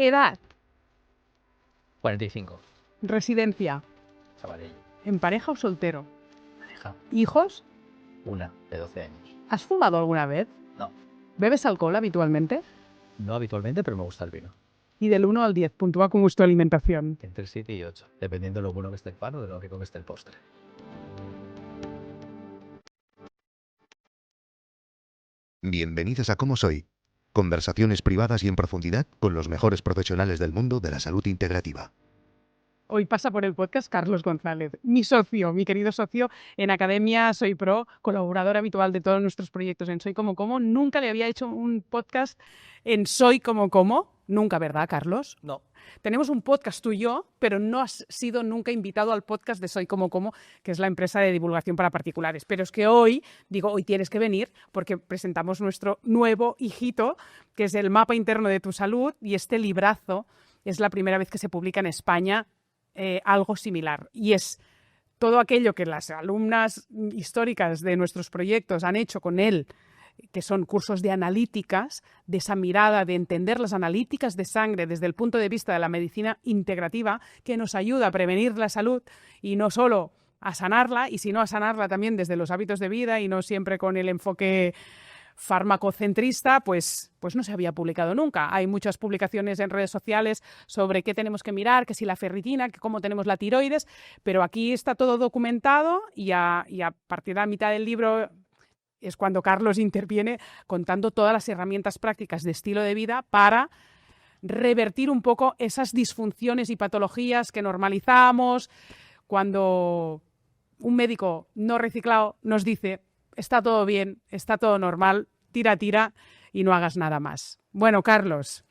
Edad. 45. Residencia. Sabadell. ¿En pareja o soltero? Pareja. ¿Hijos? Una de 12 años. ¿Has fumado alguna vez? No. ¿Bebes alcohol habitualmente? No habitualmente, pero me gusta el vino. Y del 1 al 10, puntúa cómo es tu alimentación. Entre 7 y 8, dependiendo de lo bueno que esté el pan o de lo rico que esté el postre. Bienvenidos a Cómo Soy. Conversaciones privadas y en profundidad con los mejores profesionales del mundo de la salud integrativa. Hoy pasa por el podcast Carlos González, mi socio, mi querido socio en Academia Soy Pro, colaborador habitual de todos nuestros proyectos en Soy Como Como. Nunca le había hecho un podcast en Soy Como Como. Nunca, ¿verdad, Carlos? No. Tenemos un podcast tú y yo, pero no has sido nunca invitado al podcast de Soy Como Como, que es la empresa de divulgación para particulares. Pero es que hoy tienes que venir porque presentamos nuestro nuevo hijito, que es el mapa interno de tu salud, y este librazo es la primera vez que se publica en España algo similar. Y es todo aquello que las alumnas históricas de nuestros proyectos han hecho con él, que son cursos de analíticas, de esa mirada de entender las analíticas de sangre desde el punto de vista de la medicina integrativa, que nos ayuda a prevenir la salud y no solo a sanarla, y sino a sanarla también desde los hábitos de vida y no siempre con el enfoque farmacocentrista, pues no se había publicado nunca. Hay muchas publicaciones en redes sociales sobre qué tenemos que mirar, que si la ferritina, que cómo tenemos la tiroides, pero aquí está todo documentado y a partir de la mitad del libro es cuando Carlos interviene contando todas las herramientas prácticas de estilo de vida para revertir un poco esas disfunciones y patologías que normalizamos cuando un médico no reciclado nos dice está todo bien, está todo normal, tira y no hagas nada más. Bueno, Carlos,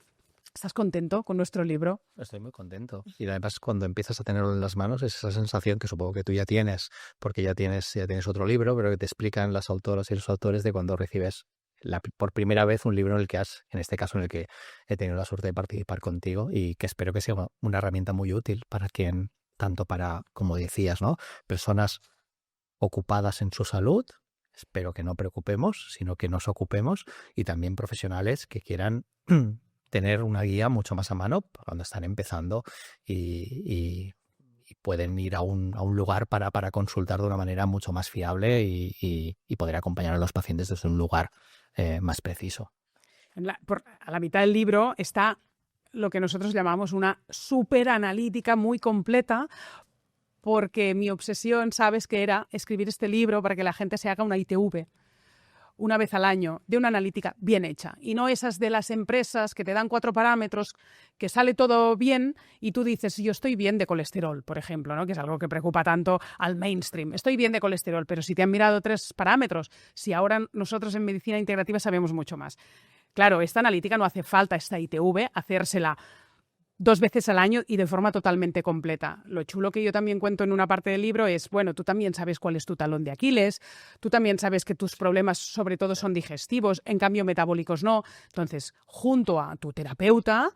¿estás contento con nuestro libro? Estoy muy contento. Y además cuando empiezas a tenerlo en las manos es esa sensación que supongo que tú ya tienes, porque ya tienes otro libro, pero que te explican las autoras y los autores de cuando recibes por primera vez un libro en este caso en el que he tenido la suerte de participar contigo y que espero que sea una herramienta muy útil para quien, tanto para, como decías, ¿no? Personas ocupadas en su salud, espero que no preocupemos, sino que nos ocupemos, y también profesionales que quieran tener una guía mucho más a mano cuando están empezando y pueden ir a un lugar para consultar de una manera mucho más fiable y poder acompañar a los pacientes desde un lugar más preciso. A la mitad del libro está lo que nosotros llamamos una superanalítica muy completa, porque mi obsesión, sabes, que era escribir este libro para que la gente se haga una ITV una vez al año, de una analítica bien hecha, y no esas de las empresas que te dan 4 parámetros, que sale todo bien y tú dices, yo estoy bien de colesterol, por ejemplo, ¿no? Que es algo que preocupa tanto al mainstream. Estoy bien de colesterol, pero si te han mirado 3 parámetros, si ahora nosotros en medicina integrativa sabemos mucho más. Claro, esta analítica no hace falta, esta ITV, hacérsela 2 veces al año y de forma totalmente completa. Lo chulo que yo también cuento en una parte del libro es, bueno, tú también sabes cuál es tu talón de Aquiles, tú también sabes que tus problemas sobre todo son digestivos, en cambio metabólicos no. Entonces, junto a tu terapeuta,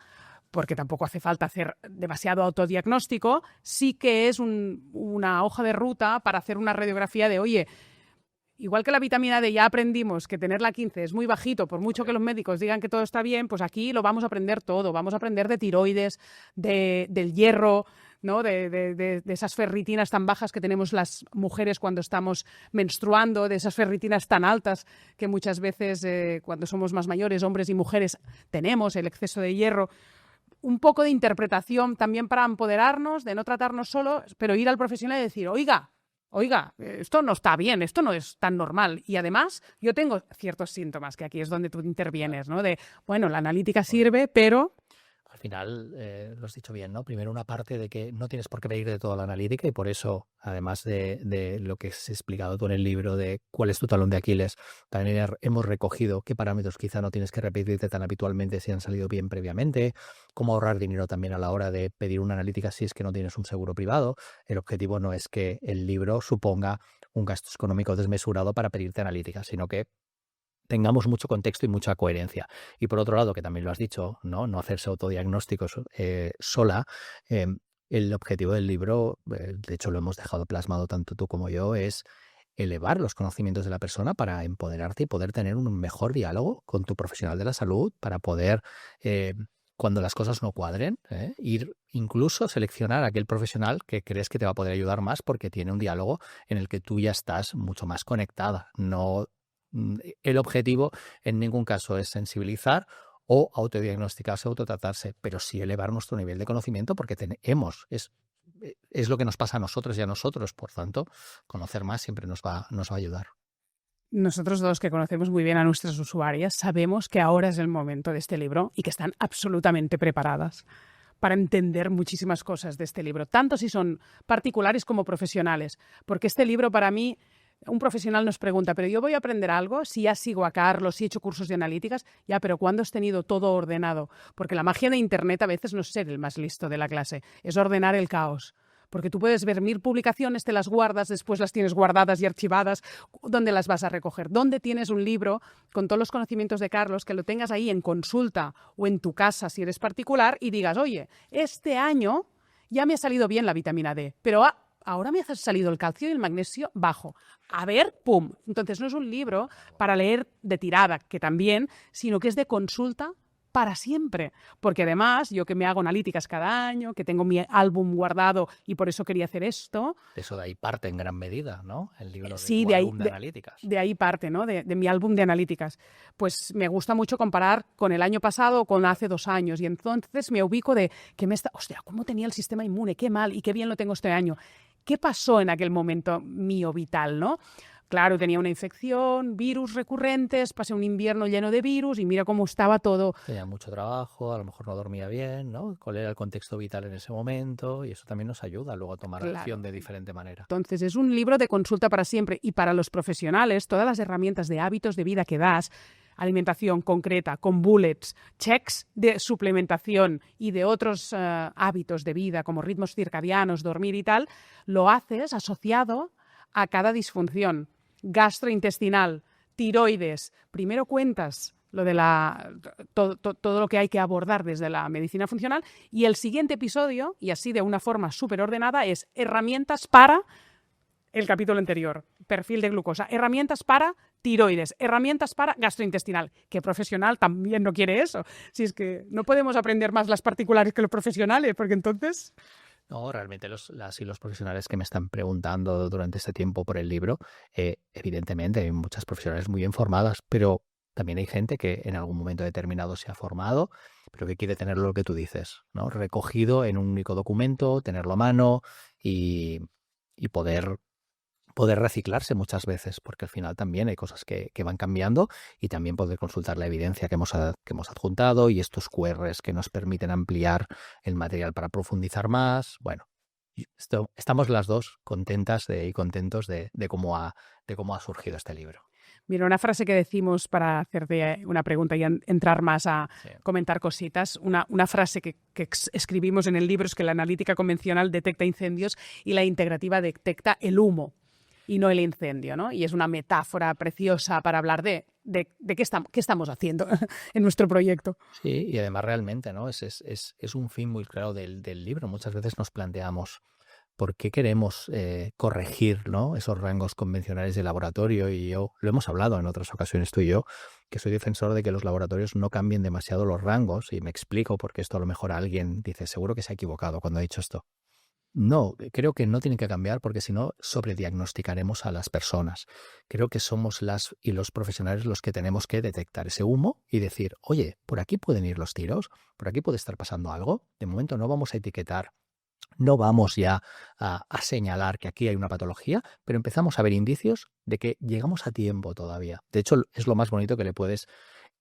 porque tampoco hace falta hacer demasiado autodiagnóstico, sí que es una hoja de ruta para hacer una radiografía de, oye, igual que la vitamina D ya aprendimos que tenerla 15 es muy bajito, por mucho que los médicos digan que todo está bien, pues aquí lo vamos a aprender todo. Vamos a aprender de tiroides, del hierro, ¿no? de esas ferritinas tan bajas que tenemos las mujeres cuando estamos menstruando, de esas ferritinas tan altas que muchas veces cuando somos más mayores, hombres y mujeres, tenemos, el exceso de hierro. Un poco de interpretación también para empoderarnos, de no tratarnos solo, pero ir al profesional y decir, oiga, esto no está bien, esto no es tan normal. Y además, yo tengo ciertos síntomas, que aquí es donde tú intervienes, ¿no? De, bueno, la analítica sirve, pero Al final, lo has dicho bien, ¿no? Primero una parte de que no tienes por qué pedir de toda la analítica y por eso, además de lo que has explicado tú en el libro de cuál es tu talón de Aquiles, también hemos recogido qué parámetros quizá no tienes que repetirte tan habitualmente si han salido bien previamente, cómo ahorrar dinero también a la hora de pedir una analítica si es que no tienes un seguro privado. El objetivo no es que el libro suponga un gasto económico desmesurado para pedirte analítica, sino que tengamos mucho contexto y mucha coherencia. Y por otro lado, que también lo has dicho, no hacerse autodiagnósticos sola. El objetivo del libro, de hecho lo hemos dejado plasmado tanto tú como yo, es elevar los conocimientos de la persona para empoderarte y poder tener un mejor diálogo con tu profesional de la salud, para poder cuando las cosas no cuadren, ir incluso seleccionar a aquel profesional que crees que te va a poder ayudar más porque tiene un diálogo en el que tú ya estás mucho más conectada. No, el objetivo en ningún caso es sensibilizar o autodiagnosticarse, autotratarse, pero sí elevar nuestro nivel de conocimiento porque es lo que nos pasa a nosotros y a nosotros. Por tanto, conocer más siempre nos va a ayudar. Nosotros dos, que conocemos muy bien a nuestras usuarias, sabemos que ahora es el momento de este libro y que están absolutamente preparadas para entender muchísimas cosas de este libro, tanto si son particulares como profesionales, porque este libro para mí, un profesional nos pregunta, pero yo voy a aprender algo, si ya sigo a Carlos, si he hecho cursos de analíticas, ya, pero ¿cuándo has tenido todo ordenado? Porque la magia de Internet a veces no es ser el más listo de la clase, es ordenar el caos. Porque tú puedes ver 1000 publicaciones, te las guardas, después las tienes guardadas y archivadas. ¿Dónde las vas a recoger? ¿Dónde tienes un libro con todos los conocimientos de Carlos que lo tengas ahí en consulta o en tu casa si eres particular y digas, oye, este año ya me ha salido bien la vitamina D, pero ahora me ha salido el calcio y el magnesio bajo. A ver, ¡pum! Entonces no es un libro para leer de tirada, que también, sino que es de consulta para siempre, porque además yo que me hago analíticas cada año, que tengo mi álbum guardado y por eso quería hacer esto. Eso de ahí parte en gran medida, ¿no? El libro de sí, tu álbum de analíticas. De ahí parte, ¿no? De mi álbum de analíticas. Pues me gusta mucho comparar con el año pasado o con hace 2 años y entonces me ubico de que hostia, ¿cómo tenía el sistema inmune? Qué mal y qué bien lo tengo este año. ¿Qué pasó en aquel momento mío vital, no? Claro, tenía una infección, virus recurrentes, pasé un invierno lleno de virus y mira cómo estaba todo. Tenía mucho trabajo, a lo mejor no dormía bien, ¿no? ¿Cuál era el contexto vital en ese momento? Y eso también nos ayuda luego a tomar acción de diferente manera. Entonces, es un libro de consulta para siempre y para los profesionales, todas las herramientas de hábitos de vida que das, alimentación concreta, con bullets, checks de suplementación y de otros hábitos de vida como ritmos circadianos, dormir y tal, lo haces asociado a cada disfunción gastrointestinal, tiroides. Primero cuentas lo de todo lo que hay que abordar desde la medicina funcional y el siguiente episodio, y así de una forma súper ordenada, es herramientas para el capítulo anterior, perfil de glucosa, herramientas para tiroides, herramientas para gastrointestinal. ¿Qué profesional también no quiere eso? Si es que no podemos aprender más las particulares que los profesionales, porque entonces... No, realmente los profesionales que me están preguntando durante este tiempo por el libro, evidentemente hay muchas profesionales muy bien formadas, pero también hay gente que en algún momento determinado se ha formado, pero que quiere tener lo que tú dices, ¿no? Recogido en un único documento, tenerlo a mano y poder reciclarse muchas veces, porque al final también hay cosas que van cambiando y también poder consultar la evidencia que hemos adjuntado y estos QRs que nos permiten ampliar el material para profundizar más. Bueno, estamos las dos contentas y contentos de cómo ha surgido este libro. Mira, una frase que decimos para hacerte una pregunta y entrar más a comentar cositas, una frase que escribimos en el libro es que la analítica convencional detecta incendios y la integrativa detecta el humo y no el incendio, ¿no? Y es una metáfora preciosa para hablar de qué estamos haciendo en nuestro proyecto. Sí, y además realmente, ¿no? Es un fin muy claro del libro. Muchas veces nos planteamos por qué queremos corregir, ¿no? Esos rangos convencionales de laboratorio, y yo lo hemos hablado en otras ocasiones tú y yo, que soy defensor de que los laboratorios no cambien demasiado los rangos, y me explico porque esto a lo mejor alguien dice, seguro que se ha equivocado cuando ha dicho esto. No, creo que no tienen que cambiar porque si no sobrediagnosticaremos a las personas. Creo que somos las y los profesionales los que tenemos que detectar ese humo y decir, oye, por aquí pueden ir los tiros, por aquí puede estar pasando algo. De momento no vamos a etiquetar, no vamos ya a señalar que aquí hay una patología, pero empezamos a ver indicios de que llegamos a tiempo todavía. De hecho, es lo más bonito que le puedes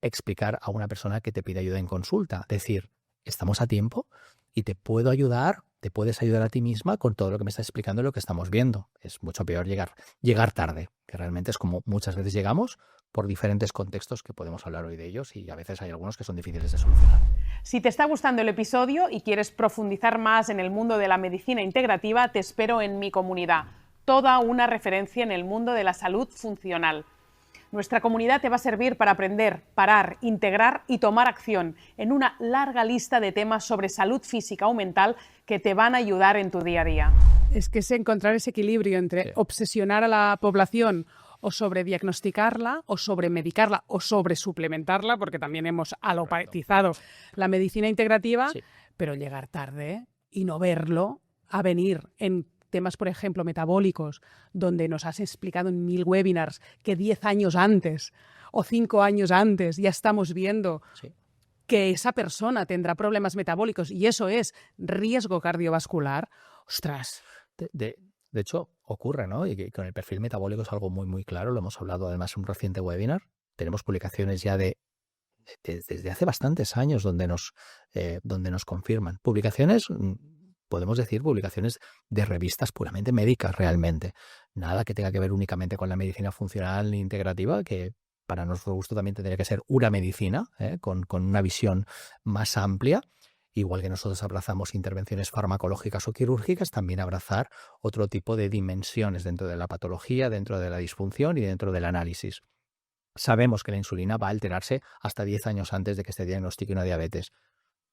explicar a una persona que te pide ayuda en consulta. Decir, estamos a tiempo y te puedo ayudar, te puedes ayudar a ti misma con todo lo que me estás explicando y lo que estamos viendo. Es mucho peor llegar tarde, que realmente es como muchas veces llegamos por diferentes contextos que podemos hablar hoy de ellos y a veces hay algunos que son difíciles de solucionar. Si te está gustando el episodio y quieres profundizar más en el mundo de la medicina integrativa, te espero en mi comunidad, toda una referencia en el mundo de la salud funcional. Nuestra comunidad te va a servir para aprender, parar, integrar y tomar acción en una larga lista de temas sobre salud física o mental que te van a ayudar en tu día a día. Es que es encontrar ese equilibrio entre obsesionar a la población o sobrediagnosticarla, o sobremedicarla, o sobresuplementarla, porque también hemos alopatizado la medicina integrativa, Sí. pero llegar tarde y no verlo a venir en temas, por ejemplo, metabólicos, donde nos has explicado en 1000 webinars que 10 años antes o 5 años antes ya estamos viendo Sí. que esa persona tendrá problemas metabólicos y eso es riesgo cardiovascular. ¡Ostras! De hecho, ocurre, ¿no? Y que con el perfil metabólico es algo muy, muy claro. Lo hemos hablado además en un reciente webinar. Tenemos publicaciones ya desde hace bastantes años donde nos confirman. Publicaciones, podemos decir, publicaciones de revistas puramente médicas realmente. Nada que tenga que ver únicamente con la medicina funcional ni integrativa, que para nuestro gusto también tendría que ser una medicina, con una visión más amplia. Igual que nosotros abrazamos intervenciones farmacológicas o quirúrgicas, también abrazar otro tipo de dimensiones dentro de la patología, dentro de la disfunción y dentro del análisis. Sabemos que la insulina va a alterarse hasta 10 años antes de que se diagnostique una diabetes.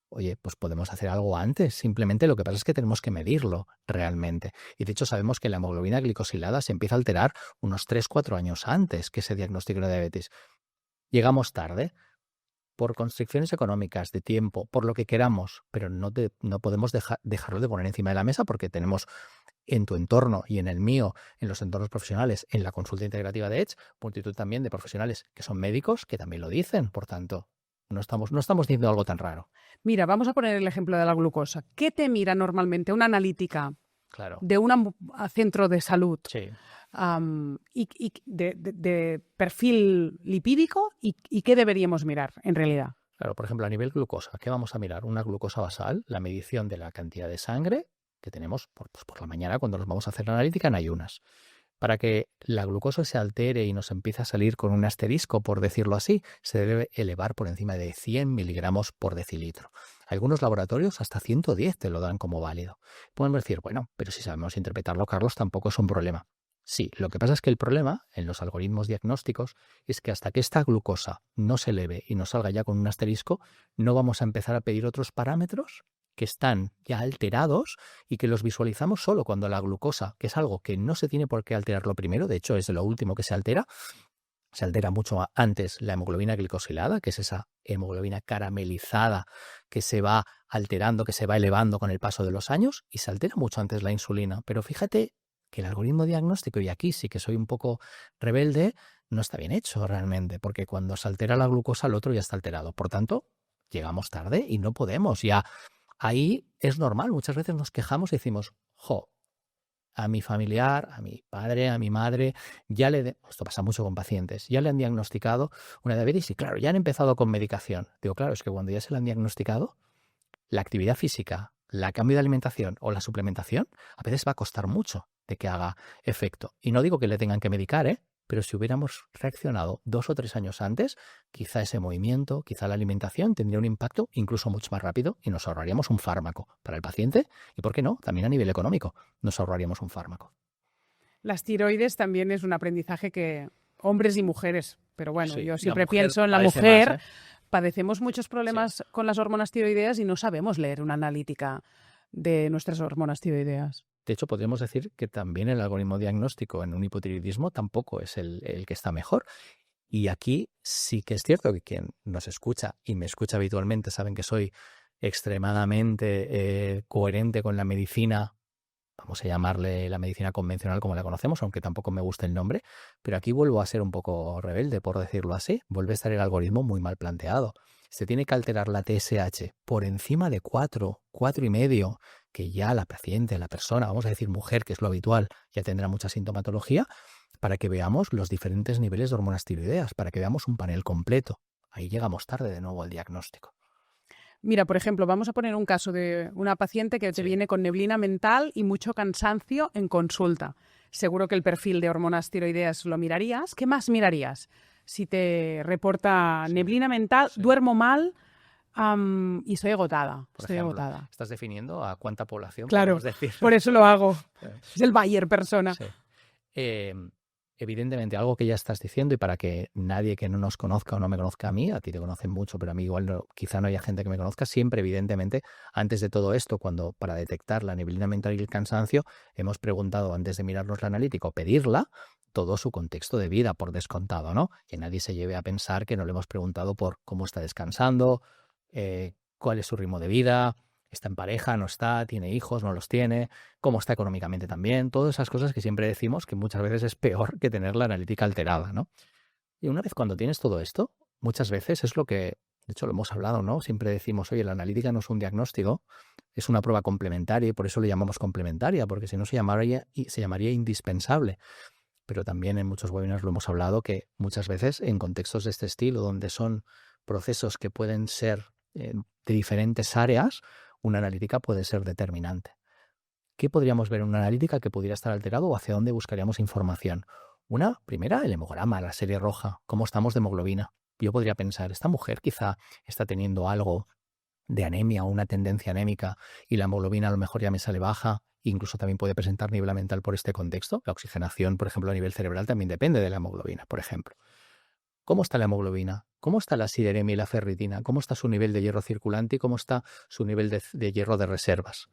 Oye, pues podemos hacer algo antes. Simplemente lo que pasa es que tenemos que medirlo realmente. Y de hecho sabemos que la hemoglobina glicosilada se empieza a alterar unos 3-4 años antes que se diagnostique una diabetes. Llegamos tarde por constricciones económicas, de tiempo, por lo que queramos, pero no podemos dejarlo de poner encima de la mesa porque tenemos en tu entorno y en el mío, en los entornos profesionales, en la consulta integrativa de Edge, multitud también de profesionales que son médicos que también lo dicen. Por tanto, no estamos diciendo algo tan raro. Mira, vamos a poner el ejemplo de la glucosa. ¿Qué te mira normalmente una analítica Claro. de un centro de salud Sí. y de perfil lipídico y qué deberíamos mirar en realidad? Claro, por ejemplo, a nivel glucosa, ¿qué vamos a mirar? Una glucosa basal, la medición de la cantidad de sangre que tenemos por la mañana cuando nos vamos a hacer la analítica en ayunas. Para que la glucosa se altere y nos empiece a salir con un asterisco, por decirlo así, se debe elevar por encima de 100 miligramos por decilitro. Algunos laboratorios hasta 110 te lo dan como válido. Podemos decir, bueno, pero si sabemos interpretarlo, Carlos, tampoco es un problema. Sí, lo que pasa es que el problema en los algoritmos diagnósticos es que hasta que esta glucosa no se eleve y no salga ya con un asterisco, no vamos a empezar a pedir otros parámetros que están ya alterados y que los visualizamos solo cuando la glucosa, que es algo que no se tiene por qué alterarlo primero, de hecho es de lo último que se altera mucho antes la hemoglobina glicosilada, que es esa hemoglobina caramelizada que se va alterando, que se va elevando con el paso de los años, y se altera mucho antes la insulina. Pero fíjate que el algoritmo diagnóstico, y aquí sí que soy un poco rebelde, no está bien hecho realmente, porque cuando se altera la glucosa, el otro ya está alterado. Por tanto, llegamos tarde y no podemos ya. Ahí es normal, muchas veces nos quejamos y decimos, a mi familiar, a mi padre, a mi madre, esto pasa mucho con pacientes, ya le han diagnosticado una diabetes y claro, ya han empezado con medicación. Digo, claro, es que cuando ya se la han diagnosticado, la actividad física, la cambio de alimentación o la suplementación, a veces va a costar mucho de que haga efecto. Y no digo que le tengan que medicar, pero si hubiéramos reaccionado 2 o 3 años antes, quizá ese movimiento, quizá la alimentación tendría un impacto incluso mucho más rápido y nos ahorraríamos un fármaco para el paciente y, ¿por qué no?, también a nivel económico nos ahorraríamos un fármaco. Las tiroides también es un aprendizaje que hombres y mujeres, pero bueno, Sí, yo siempre la mujer pienso en la padece mujer, más, padecemos muchos problemas con las hormonas tiroideas y no sabemos leer una analítica de nuestras hormonas tiroideas. De hecho, podríamos decir que también el algoritmo diagnóstico en un hipotiroidismo tampoco es el que está mejor. Y aquí sí que es cierto que quien nos escucha y me escucha habitualmente saben que soy extremadamente coherente con la medicina, vamos a llamarle la medicina convencional como la conocemos, aunque tampoco me gusta el nombre, pero aquí vuelvo a ser un poco rebelde, por decirlo así. Vuelve a estar el algoritmo muy mal planteado. Se tiene que alterar la TSH por encima de 4, 4,5, que ya la paciente, la persona, vamos a decir mujer, que es lo habitual, ya tendrá mucha sintomatología, para que veamos los diferentes niveles de hormonas tiroideas, para que veamos un panel completo. Ahí llegamos tarde de nuevo al diagnóstico. Mira, por ejemplo, vamos a poner un caso de una paciente que te viene con neblina mental y mucho cansancio en consulta. Seguro que el perfil de hormonas tiroideas lo mirarías. ¿Qué más mirarías? Si te reporta neblina mental, duermo mal y estoy agotada. Por ejemplo, ¿estás definiendo a cuánta población claro, podemos decir? Por eso lo hago. Es el Bayer persona. Sí. evidentemente, algo que ya estás diciendo, y para que nadie que no nos conozca o no me conozca a mí, a ti te conocen mucho, pero a mí igual quizá no haya gente que me conozca, siempre, evidentemente, antes de todo esto, para detectar la neblina mental y el cansancio, hemos preguntado antes de mirarnos la analítica o pedirla, todo su contexto de vida, por descontado, ¿no? Que nadie se lleve a pensar que no le hemos preguntado por cómo está descansando, cuál es su ritmo de vida, está en pareja, no está, tiene hijos, no los tiene, cómo está económicamente también, todas esas cosas que siempre decimos que muchas veces es peor que tener la analítica alterada, ¿no? Y una vez cuando tienes todo esto, muchas veces es lo que, de hecho lo hemos hablado, ¿no? Siempre decimos, oye, la analítica no es un diagnóstico, es una prueba complementaria y por eso le llamamos complementaria, porque si no se llamaría indispensable. Pero también en muchos webinars lo hemos hablado que muchas veces en contextos de este estilo, donde son procesos que pueden ser de diferentes áreas, una analítica puede ser determinante. ¿Qué podríamos ver en una analítica que pudiera estar alterado o hacia dónde buscaríamos información? Una, primera, el hemograma, la serie roja, cómo estamos de hemoglobina. Yo podría pensar, esta mujer quizá está teniendo algo de anemia o una tendencia anémica y la hemoglobina a lo mejor ya me sale baja, incluso también puede presentar niebla mental por este contexto. La oxigenación, por ejemplo, a nivel cerebral también depende de la hemoglobina, por ejemplo. ¿Cómo está la hemoglobina? ¿Cómo está la sideremia y la ferritina? ¿Cómo está su nivel de hierro circulante y cómo está su nivel de hierro de reservas?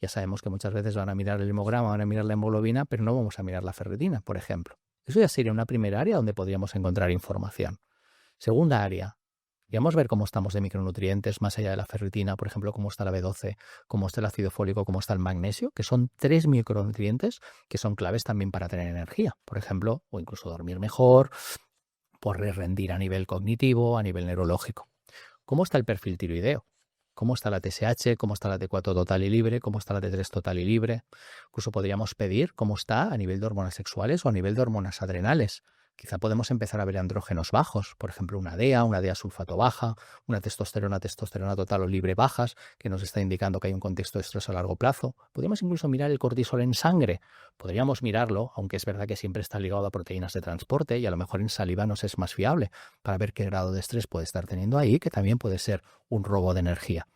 Ya sabemos que muchas veces van a mirar el hemograma, van a mirar la hemoglobina, pero no vamos a mirar la ferritina, por ejemplo. Eso ya sería una primera área donde podríamos encontrar información. Segunda área, podríamos ver cómo estamos de micronutrientes más allá de la ferritina, por ejemplo, cómo está la B12, cómo está el ácido fólico, cómo está el magnesio, que son 3 micronutrientes que son claves también para tener energía, por ejemplo, o incluso dormir mejor, por rendir a nivel cognitivo, a nivel neurológico. ¿Cómo está el perfil tiroideo? ¿Cómo está la TSH? ¿Cómo está la T4 total y libre? ¿Cómo está la T3 total y libre? Incluso podríamos pedir cómo está a nivel de hormonas sexuales o a nivel de hormonas adrenales. Quizá podemos empezar a ver andrógenos bajos, por ejemplo una DEA sulfato baja, una testosterona total o libre bajas, que nos está indicando que hay un contexto de estrés a largo plazo. Podríamos incluso mirar el cortisol en sangre. Podríamos mirarlo, aunque es verdad que siempre está ligado a proteínas de transporte y a lo mejor en saliva nos es más fiable, para ver qué grado de estrés puede estar teniendo ahí, que también puede ser un robo de energía.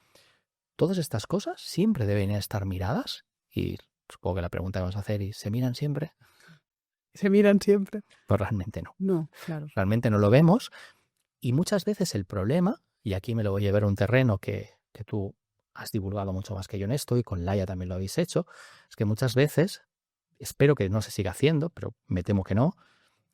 Todas estas cosas siempre deben estar miradas y supongo que la pregunta que vamos a hacer es, ¿se miran siempre? ¿Se miran siempre? Pues realmente no. No, claro. Realmente no lo vemos y muchas veces el problema, y aquí me lo voy a llevar a un terreno que tú has divulgado mucho más que yo en esto y con Laia también lo habéis hecho, es que muchas veces, espero que no se siga haciendo, pero me temo que no,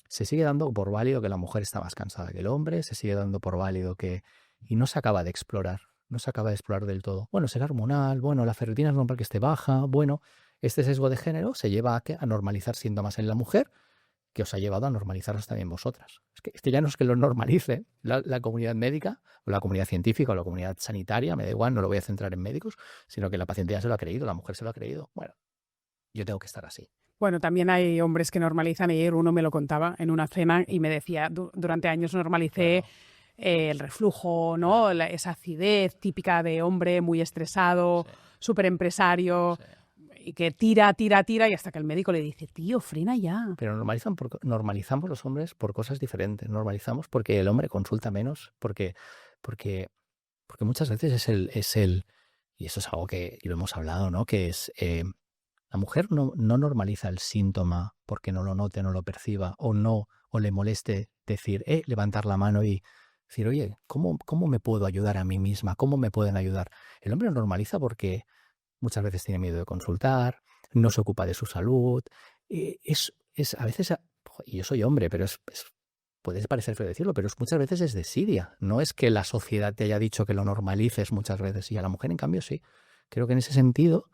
se sigue dando por válido que la mujer está más cansada que el hombre, se sigue dando por válido que... y no se acaba de explorar, no se acaba de explorar del todo. Bueno, será hormonal, bueno, la ferritina es normal que esté baja, bueno... Este sesgo de género se lleva a normalizar síntomas en la mujer, que os ha llevado a normalizarlos también vosotras. Es que este ya no es que lo normalice la comunidad médica, o la comunidad científica, o la comunidad sanitaria, me da igual, no lo voy a centrar en médicos, sino que la paciente ya se lo ha creído, la mujer se lo ha creído. Bueno, yo tengo que estar así. Bueno, también hay hombres que normalizan. Ayer uno me lo contaba en una cena y me decía, durante años normalicé el reflujo, ¿no? Esa acidez típica de hombre muy estresado, súper empresario... y que tira y hasta que el médico le dice, tío, frena ya. Pero normalizamos los hombres por cosas diferentes. Normalizamos porque el hombre consulta menos, porque muchas veces es el y eso es algo que y lo hemos hablado, ¿no? Que es la mujer no normaliza el síntoma porque no lo note, no lo perciba o le moleste decir, levantar la mano y decir, oye, ¿cómo me puedo ayudar a mí misma? ¿Cómo me pueden ayudar? El hombre normaliza porque muchas veces tiene miedo de consultar, no se ocupa de su salud. Es a veces, y yo soy hombre, pero puede parecer feo decirlo, pero muchas veces es desidia. No es que la sociedad te haya dicho que lo normalices muchas veces y a la mujer, en cambio, sí. Creo que en ese sentido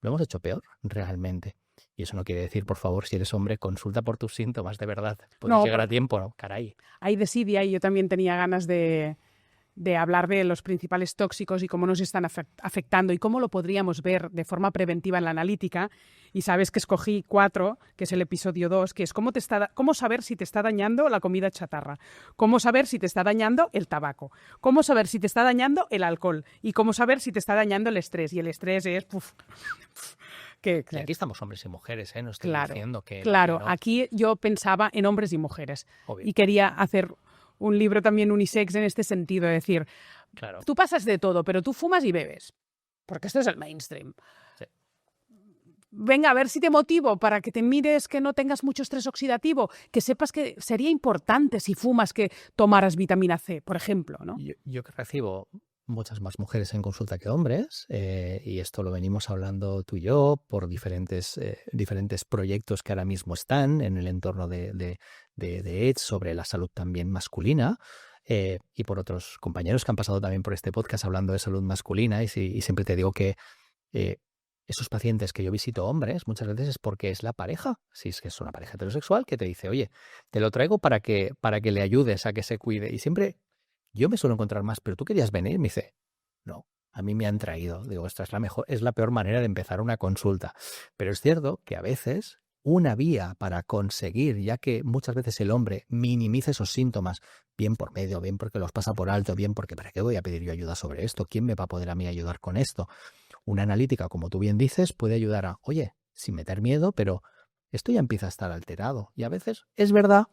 lo hemos hecho peor, realmente. Y eso no quiere decir, por favor, si eres hombre, consulta por tus síntomas, de verdad. Puedes llegar a tiempo, ¿no? Caray. Hay desidia y yo también tenía ganas de hablar de los principales tóxicos y cómo nos están afectando y cómo lo podríamos ver de forma preventiva en la analítica. Y sabes que escogí 4, que es el episodio 2, que es cómo saber si te está dañando la comida chatarra, cómo saber si te está dañando el tabaco, cómo saber si te está dañando el alcohol y cómo saber si te está dañando el estrés. Y el estrés es... Y aquí estamos hombres y mujeres, no estoy diciendo que... Claro, que no. Aquí yo pensaba en hombres y mujeres. Obvio. Y quería hacer un libro también unisex en este sentido, es decir, claro. Tú pasas de todo, pero tú fumas y bebes, porque esto es el mainstream. Sí. venga, a ver si te motivo para que te mires que no tengas mucho estrés oxidativo, que sepas que sería importante si fumas que tomaras vitamina C, por ejemplo, ¿no? Yo que recibo muchas más mujeres en consulta que hombres, y esto lo venimos hablando tú y yo por diferentes proyectos que ahora mismo están en el entorno de AIDS sobre la salud también masculina, y por otros compañeros que han pasado también por este podcast hablando de salud masculina, y siempre te digo que esos pacientes que yo visito hombres muchas veces es porque es la pareja, si es que es una pareja heterosexual, que te dice, oye, te lo traigo para que le ayudes a que se cuide. Y siempre yo me suelo encontrar más, pero tú querías venir. Me dice, no, a mí me han traído. Digo, esta es la peor manera de empezar una consulta. Pero es cierto que a veces una vía para conseguir, ya que muchas veces el hombre minimiza esos síntomas, bien por medio, bien porque los pasa por alto, bien porque ¿para qué voy a pedir yo ayuda sobre esto? ¿Quién me va a poder a mí ayudar con esto? Una analítica, como tú bien dices, puede ayudar a, oye, sin meter miedo, pero esto ya empieza a estar alterado. Y a veces es verdad,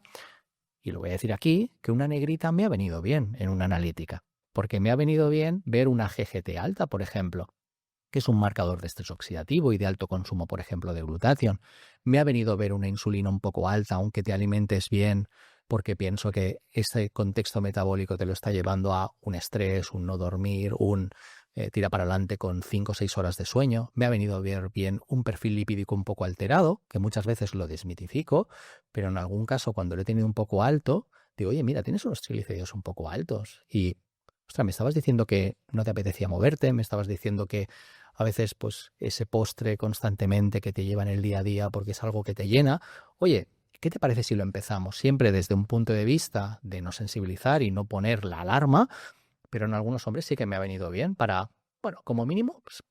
y lo voy a decir aquí, que una negrita me ha venido bien en una analítica. Porque me ha venido bien ver una GGT alta, por ejemplo, que es un marcador de estrés oxidativo y de alto consumo, por ejemplo, de glutatión. Me ha venido ver una insulina un poco alta, aunque te alimentes bien, porque pienso que ese contexto metabólico te lo está llevando a un estrés, un no dormir, un tira para adelante con 5 o 6 horas de sueño. Me ha venido a ver bien un perfil lipídico un poco alterado, que muchas veces lo desmitifico, pero en algún caso cuando lo he tenido un poco alto, digo, oye, mira, tienes unos triglicéridos un poco altos y, ostras, me estabas diciendo que no te apetecía moverte, me estabas diciendo que a veces pues ese postre constantemente que te lleva en el día a día porque es algo que te llena. Oye, ¿qué te parece si lo empezamos? Siempre desde un punto de vista de no sensibilizar y no poner la alarma, pero en algunos hombres sí que me ha venido bien para, bueno, como mínimo, pues,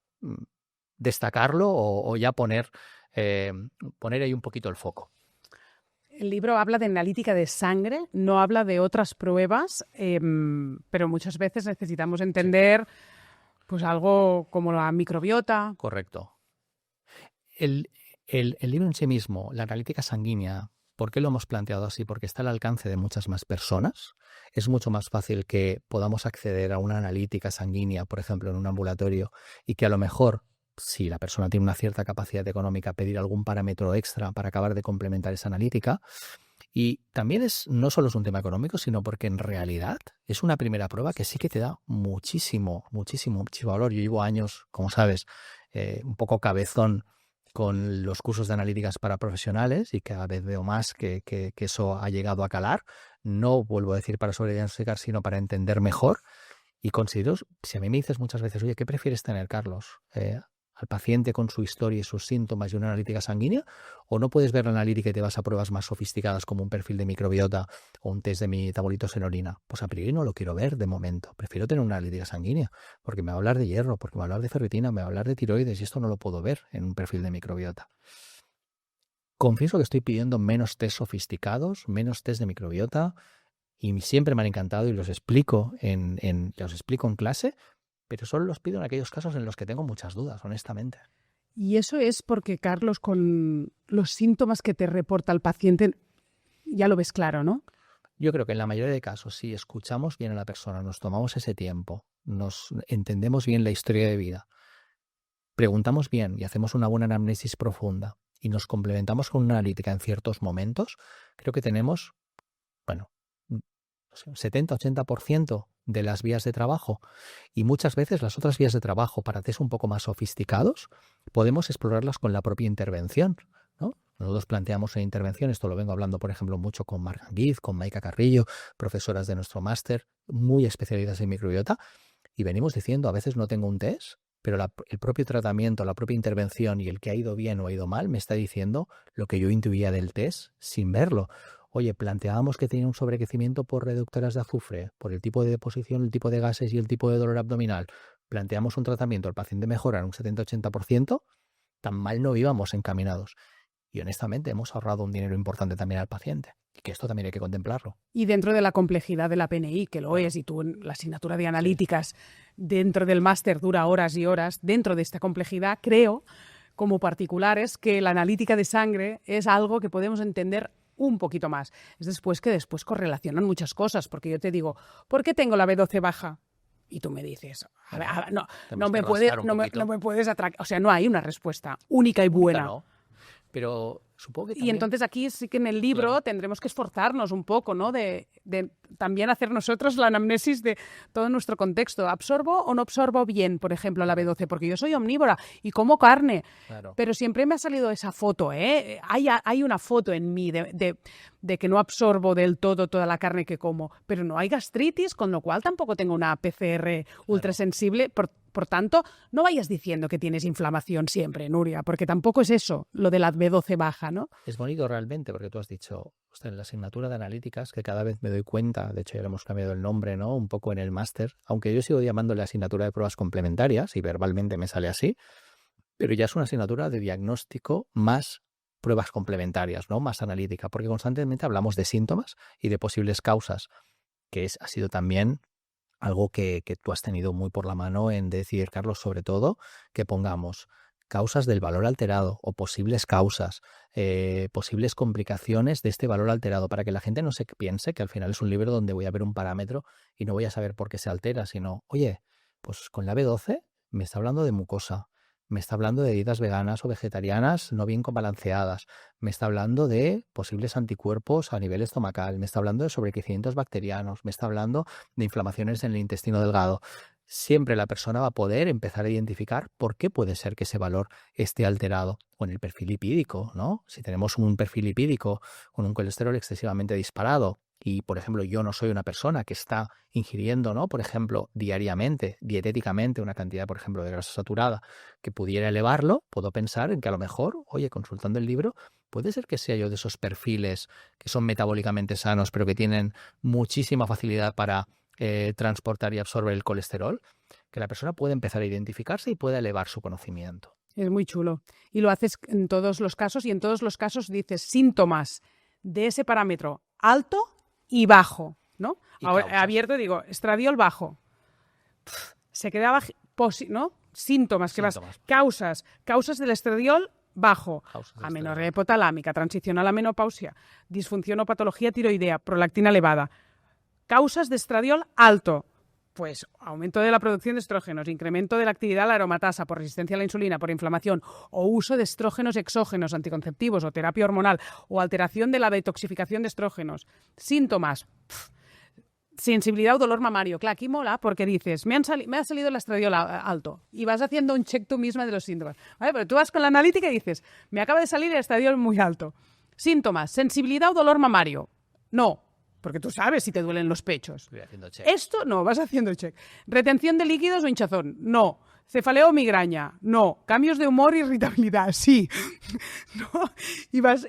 destacarlo o ya poner ahí un poquito el foco. El libro habla de analítica de sangre, no habla de otras pruebas, pero muchas veces necesitamos entender pues algo como la microbiota. Correcto. El libro en sí mismo, la analítica sanguínea, ¿por qué lo hemos planteado así? Porque está al alcance de muchas más personas. Es mucho más fácil que podamos acceder a una analítica sanguínea, por ejemplo, en un ambulatorio, y que a lo mejor, si la persona tiene una cierta capacidad económica, pedir algún parámetro extra para acabar de complementar esa analítica. Y también no solo es un tema económico, sino porque en realidad es una primera prueba que sí que te da muchísimo valor. Yo llevo años, como sabes, un poco cabezón con los cursos de analíticas para profesionales y cada vez veo más que eso ha llegado a calar. No vuelvo a decir para sobrediagnosticar, sino para entender mejor. Y considero, si a mí me dices muchas veces, oye, ¿qué prefieres tener, Carlos? ¿Al paciente con su historia y sus síntomas y una analítica sanguínea? ¿O no puedes ver la analítica y te vas a pruebas más sofisticadas como un perfil de microbiota o un test de metabolitos en orina? Pues a priori no lo quiero ver de momento. Prefiero tener una analítica sanguínea porque me va a hablar de hierro, porque me va a hablar de ferritina, me va a hablar de tiroides y esto no lo puedo ver en un perfil de microbiota. Confieso que estoy pidiendo menos test sofisticados, menos test de microbiota y siempre me han encantado y los explico en clase, pero solo los pido en aquellos casos en los que tengo muchas dudas, honestamente. Y eso es porque, Carlos, con los síntomas que te reporta el paciente, ya lo ves claro, ¿no? Yo creo que en la mayoría de casos, si escuchamos bien a la persona, nos tomamos ese tiempo, nos entendemos bien la historia de vida, preguntamos bien y hacemos una buena anamnesis profunda y nos complementamos con una analítica en ciertos momentos, creo que tenemos, bueno, 70-80% de las vías de trabajo, y muchas veces las otras vías de trabajo para test un poco más sofisticados podemos explorarlas con la propia intervención, ¿no? Nosotros planteamos una intervención, esto lo vengo hablando por ejemplo mucho con Marc Anguiz, con Maika Carrillo, profesoras de nuestro máster muy especializadas en microbiota, y venimos diciendo a veces no tengo un test, pero el propio tratamiento, la propia intervención y el que ha ido bien o ha ido mal me está diciendo lo que yo intuía del test sin verlo. Oye, planteábamos que tenía un sobrecrecimiento por reductoras de azufre, por el tipo de deposición, el tipo de gases y el tipo de dolor abdominal. Planteamos un tratamiento, el paciente mejora en un 70-80%, tan mal no íbamos encaminados. Y honestamente hemos ahorrado un dinero importante también al paciente. Y que esto también hay que contemplarlo. Y dentro de la complejidad de la PNI, que lo es, y tú en la asignatura de analíticas, dentro del máster dura horas y horas, dentro de esta complejidad, creo, como particulares, que la analítica de sangre es algo que podemos entender un poquito más. Es después correlacionan muchas cosas, porque yo te digo, ¿por qué tengo la B12 baja? Y tú me dices, Tenemos no que me puedes, rascar un no poquito. me puedes atracar. O sea, no hay una respuesta única y buena. No, pero supongo que Y también... entonces aquí sí que en el libro Claro. tendremos que esforzarnos un poco, ¿no? De también hacer nosotros la anamnesis de todo nuestro contexto. ¿Absorbo o no absorbo bien, por ejemplo, la B12? Porque yo soy omnívora y como carne, Claro. pero siempre me ha salido esa foto, ¿eh? Hay una foto en mí de que no absorbo del todo toda la carne que como, pero no hay gastritis, con lo cual tampoco tengo una PCR ultrasensible. Por tanto, no vayas diciendo que tienes inflamación siempre, Nuria, porque tampoco es eso, lo de la B12 baja, ¿no? Es bonito realmente porque tú has dicho, hostia, en la asignatura de analíticas, que cada vez me doy cuenta, de hecho ya le hemos cambiado el nombre, ¿no? Un poco en el máster, aunque yo sigo llamándole asignatura de pruebas complementarias y verbalmente me sale así, pero ya es una asignatura de diagnóstico más pruebas complementarias, ¿no? Más analítica, porque constantemente hablamos de síntomas y de posibles causas, que ha sido también algo que tú has tenido muy por la mano en decir, Carlos, sobre todo, que pongamos causas del valor alterado o posibles causas, posibles complicaciones de este valor alterado, para que la gente no se piense que al final es un libro donde voy a ver un parámetro y no voy a saber por qué se altera, sino, oye, pues con la B12 me está hablando de mucosa, me está hablando de dietas veganas o vegetarianas no bien balanceadas, me está hablando de posibles anticuerpos a nivel estomacal, me está hablando de sobrecrecimientos bacterianos, me está hablando de inflamaciones en el intestino delgado. Siempre la persona va a poder empezar a identificar por qué puede ser que ese valor esté alterado. O en el perfil lipídico, ¿no? Si tenemos un perfil lipídico con un colesterol excesivamente disparado y, por ejemplo, yo no soy una persona que está ingiriendo, ¿no? Por ejemplo, diariamente, dietéticamente, una cantidad, por ejemplo, de grasa saturada que pudiera elevarlo, puedo pensar en que a lo mejor, oye, consultando el libro, puede ser que sea yo de esos perfiles que son metabólicamente sanos, pero que tienen muchísima facilidad para transportar y absorber el colesterol, que la persona puede empezar a identificarse y pueda elevar su conocimiento. Es muy chulo. Y lo haces en todos los casos y en todos los casos dices síntomas de ese parámetro alto y bajo, ¿no? Y Ahora causas. abierto digo, estradiol bajo. Se quedaba, ¿no? Síntomas, que vas, Síntomas. causas del estradiol bajo, Causas del amenorrea estradiol. hipotalámica, transición a la menopausia, disfunción o patología tiroidea, prolactina elevada. Causas de estradiol alto, pues aumento de la producción de estrógenos, incremento de la actividad de la aromatasa por resistencia a la insulina, por inflamación o uso de estrógenos exógenos, anticonceptivos o terapia hormonal o alteración de la detoxificación de estrógenos. Síntomas, sensibilidad o dolor mamario. Claro, aquí mola porque dices, me ha salido el estradiol alto y vas haciendo un check tú misma de los síntomas. ¿Vale? Pero tú vas con la analítica y dices, me acaba de salir el estradiol muy alto. Síntomas, sensibilidad o dolor mamario. No, porque tú sabes si te duelen los pechos. Estoy haciendo check. Esto no, vas haciendo check. Retención de líquidos o hinchazón, no. Cefaleo o migraña, no. Cambios de humor e irritabilidad, sí. ¿No? Y vas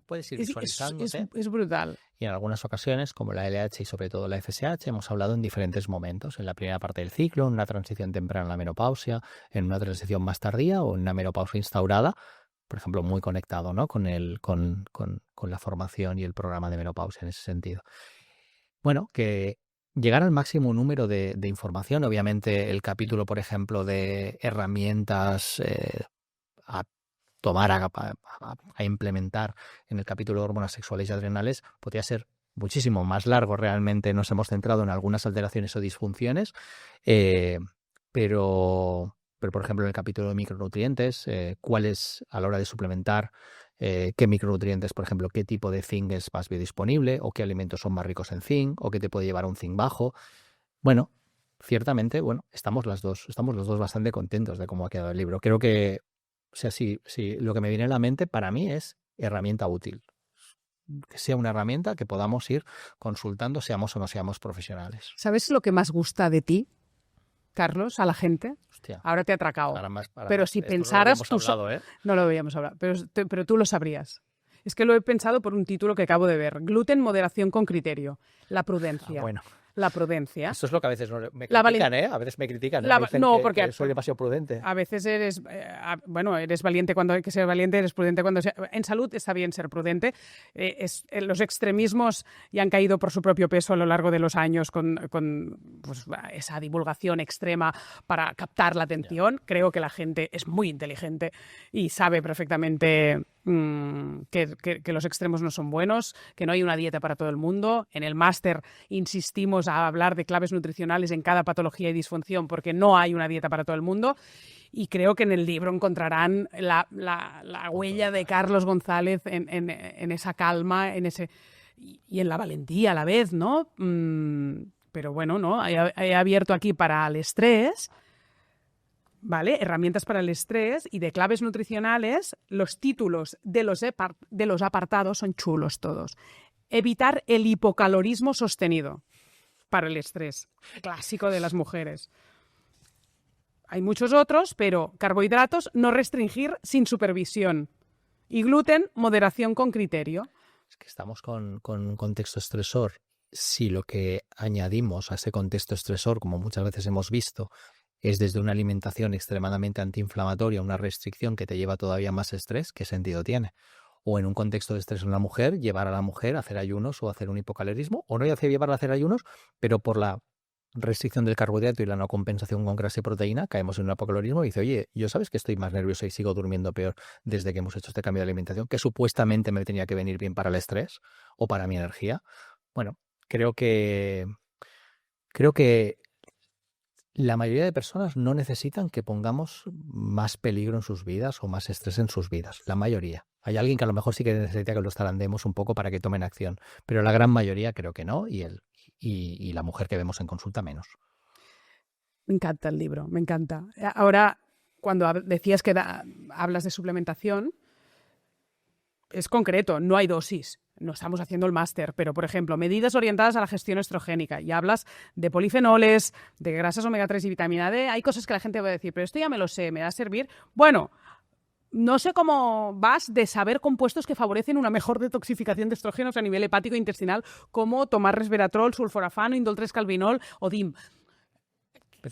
Puedes ir visualizándote. es brutal. Y en algunas ocasiones, como la LH y sobre todo la FSH, hemos hablado en diferentes momentos. En la primera parte del ciclo, en una transición temprana a la menopausia, en una transición más tardía o en una menopausia instaurada. Por ejemplo, muy conectado, ¿no? con la formación y el programa de menopausia en ese sentido. Bueno, que llegar al máximo número de información, obviamente el capítulo, por ejemplo, de herramientas a tomar, a implementar en el capítulo de hormonas sexuales y adrenales, podría ser muchísimo más largo. Realmente nos hemos centrado en algunas alteraciones o disfunciones, pero por ejemplo, en el capítulo de micronutrientes, cuáles a la hora de suplementar, qué micronutrientes, por ejemplo, qué tipo de zinc es más biodisponible, o qué alimentos son más ricos en zinc, o qué te puede llevar a un zinc bajo. Bueno, ciertamente, estamos los dos bastante contentos de cómo ha quedado el libro. Creo que, o sea, sí, lo que me viene a la mente para mí es herramienta útil. Que sea una herramienta que podamos ir consultando, seamos o no seamos profesionales. ¿Sabes lo que más gusta de ti, Carlos, a la gente? Hostia. Ahora te he atracado. Pero si pensaras... No lo habíamos hablado, pero tú lo sabrías. Es que lo he pensado por un título que acabo de ver. Gluten, moderación con criterio. La prudencia. Bueno. La prudencia. Esto es lo que a veces me critican, ¿eh? A veces me critican. Me dicen porque soy demasiado prudente. A veces eres valiente cuando hay que ser valiente, eres prudente cuando... En salud está bien ser prudente. Los extremismos ya han caído por su propio peso a lo largo de los años con pues, esa divulgación extrema para captar la atención. Creo que la gente es muy inteligente y sabe perfectamente que los extremos no son buenos, que no hay una dieta para todo el mundo. En el máster insistimos a hablar de claves nutricionales en cada patología y disfunción porque no hay una dieta para todo el mundo. Y creo que en el libro encontrarán la huella de Carlos González en esa calma, y en la valentía a la vez, ¿no? Pero bueno, ¿no? He abierto aquí para el estrés, ¿vale? Herramientas para el estrés, y de claves nutricionales, los títulos de los apartados son chulos todos. Evitar el hipocalorismo sostenido para el estrés, clásico de las mujeres. Hay muchos otros, pero carbohidratos, no restringir sin supervisión. Y gluten, moderación con criterio. Es que estamos con un contexto estresor. Si lo que añadimos a ese contexto estresor, como muchas veces hemos visto, es desde una alimentación extremadamente antiinflamatoria, una restricción que te lleva todavía más estrés, ¿qué sentido tiene? O en un contexto de estrés en una mujer, llevar a la mujer a hacer ayunos o hacer un hipocalorismo, o no llevarla a hacer ayunos, pero por la restricción del carbohidrato y la no compensación con grasa y proteína, caemos en un hipocalorismo y dice, oye, yo sabes que estoy más nerviosa y sigo durmiendo peor desde que hemos hecho este cambio de alimentación, que supuestamente me tenía que venir bien para el estrés o para mi energía. Bueno, creo que la mayoría de personas no necesitan que pongamos más peligro en sus vidas o más estrés en sus vidas. La mayoría. Hay alguien que a lo mejor sí que necesita que los talandemos un poco para que tomen acción, pero la gran mayoría creo que no, y la mujer que vemos en consulta menos. Me encanta el libro, me encanta. Ahora, cuando decías que hablas de suplementación, es concreto, no hay dosis. No estamos haciendo el máster, pero, por ejemplo, medidas orientadas a la gestión estrogénica. Y hablas de polifenoles, de grasas omega 3 y vitamina D. Hay cosas que la gente va a decir, pero esto ya me lo sé, ¿me va a servir? Bueno, no sé cómo vas de saber compuestos que favorecen una mejor detoxificación de estrógenos a nivel hepático e intestinal, como tomar resveratrol, sulforafano, indol 3-calvinol o DIM.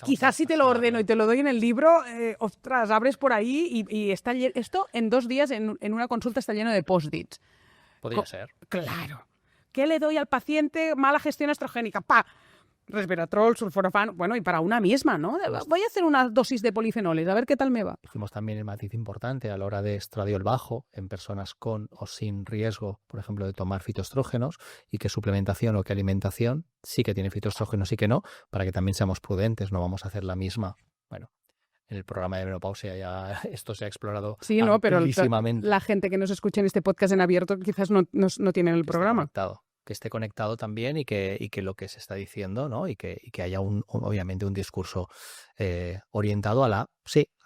Quizás si te lo ordeno y te lo doy en el libro, ostras, abres por ahí y está esto en 2 días en una consulta está lleno de post-its. Podría ser. Claro. ¿Qué le doy al paciente? Mala gestión estrogénica. ¡Pa! Resveratrol, sulforafano. Bueno, y para una misma, ¿no? Voy a hacer una dosis de polifenoles, a ver qué tal me va. Hicimos también el matiz importante a la hora de estradiol bajo en personas con o sin riesgo, por ejemplo, de tomar fitoestrógenos, y qué suplementación o qué alimentación sí que tiene fitoestrógenos y que no, para que también seamos prudentes, no vamos a hacer la misma. Bueno, en el programa de menopausia ya esto se ha explorado amplísimamente. Pero la gente que nos escucha en este podcast en abierto quizás no tienen el programa. Que esté conectado también y que lo que se está diciendo, ¿no? Y que haya obviamente un discurso orientado a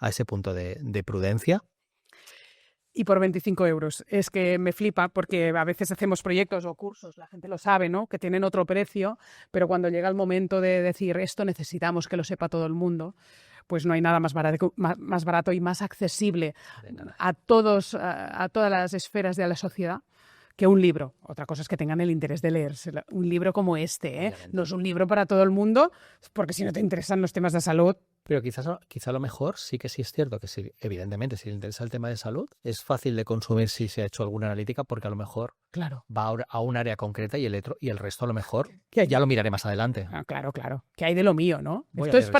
ese punto de prudencia. Y por 25 euros. Es que me flipa porque a veces hacemos proyectos o cursos, la gente lo sabe, ¿no? Que tienen otro precio, pero cuando llega el momento de decir esto necesitamos que lo sepa todo el mundo, pues no hay nada más barato y más accesible a todas las esferas de la sociedad que un libro. Otra cosa es que tengan el interés de leerse. Un libro como este, ¿eh? No es un libro para todo el mundo, porque si no te interesan los temas de salud... Pero quizá a lo mejor sí es cierto que sí, evidentemente, si le interesa el tema de salud, es fácil de consumir si se ha hecho alguna analítica, porque a lo mejor va a un área concreta y el resto a lo mejor ya lo miraré más adelante. Claro. Que hay de lo mío, ¿no? Esto es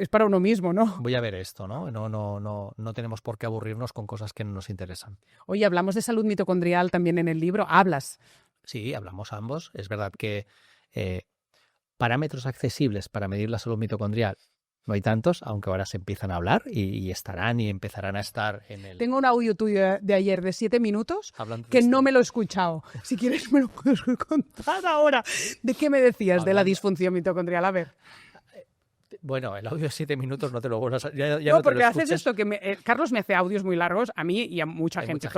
para uno mismo, ¿no? Voy a ver esto, ¿no? No tenemos por qué aburrirnos con cosas que no nos interesan. Oye, hablamos de salud mitocondrial también en el libro. ¿Hablas? Sí, hablamos ambos. Es verdad que parámetros accesibles para medir la salud mitocondrial no hay tantos, aunque ahora se empiezan a hablar y estarán y empezarán a estar en el... Tengo un audio tuyo de ayer de 7 minutos que no me lo he escuchado. Si quieres me lo puedes contar ahora. ¿De qué me decías de la disfunción mitocondrial? A ver. Bueno, el audio de 7 minutos no te lo vuelvas a... No, porque haces esto, que Carlos me hace audios muy largos, a mí y a mucha gente.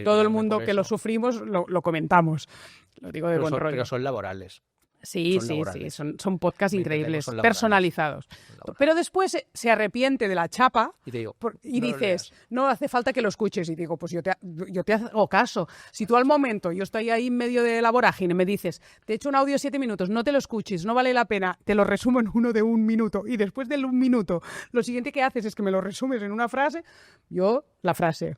Todo el mundo que lo sufrimos lo comentamos. Lo digo de buen rollo. Pero son laborales. Sí, son podcasts increíbles, personalizados. Pero después se arrepiente de la chapa y dices, no hace falta que lo escuches. Y digo, pues yo te hago caso. Si tú al momento, yo estoy ahí en medio de la vorágine, me dices, te he hecho un audio de 7 minutos, no te lo escuches, no vale la pena, te lo resumo en uno de 1 minuto. Y después del 1 minuto, lo siguiente que haces es que me lo resumes en una frase, la frase.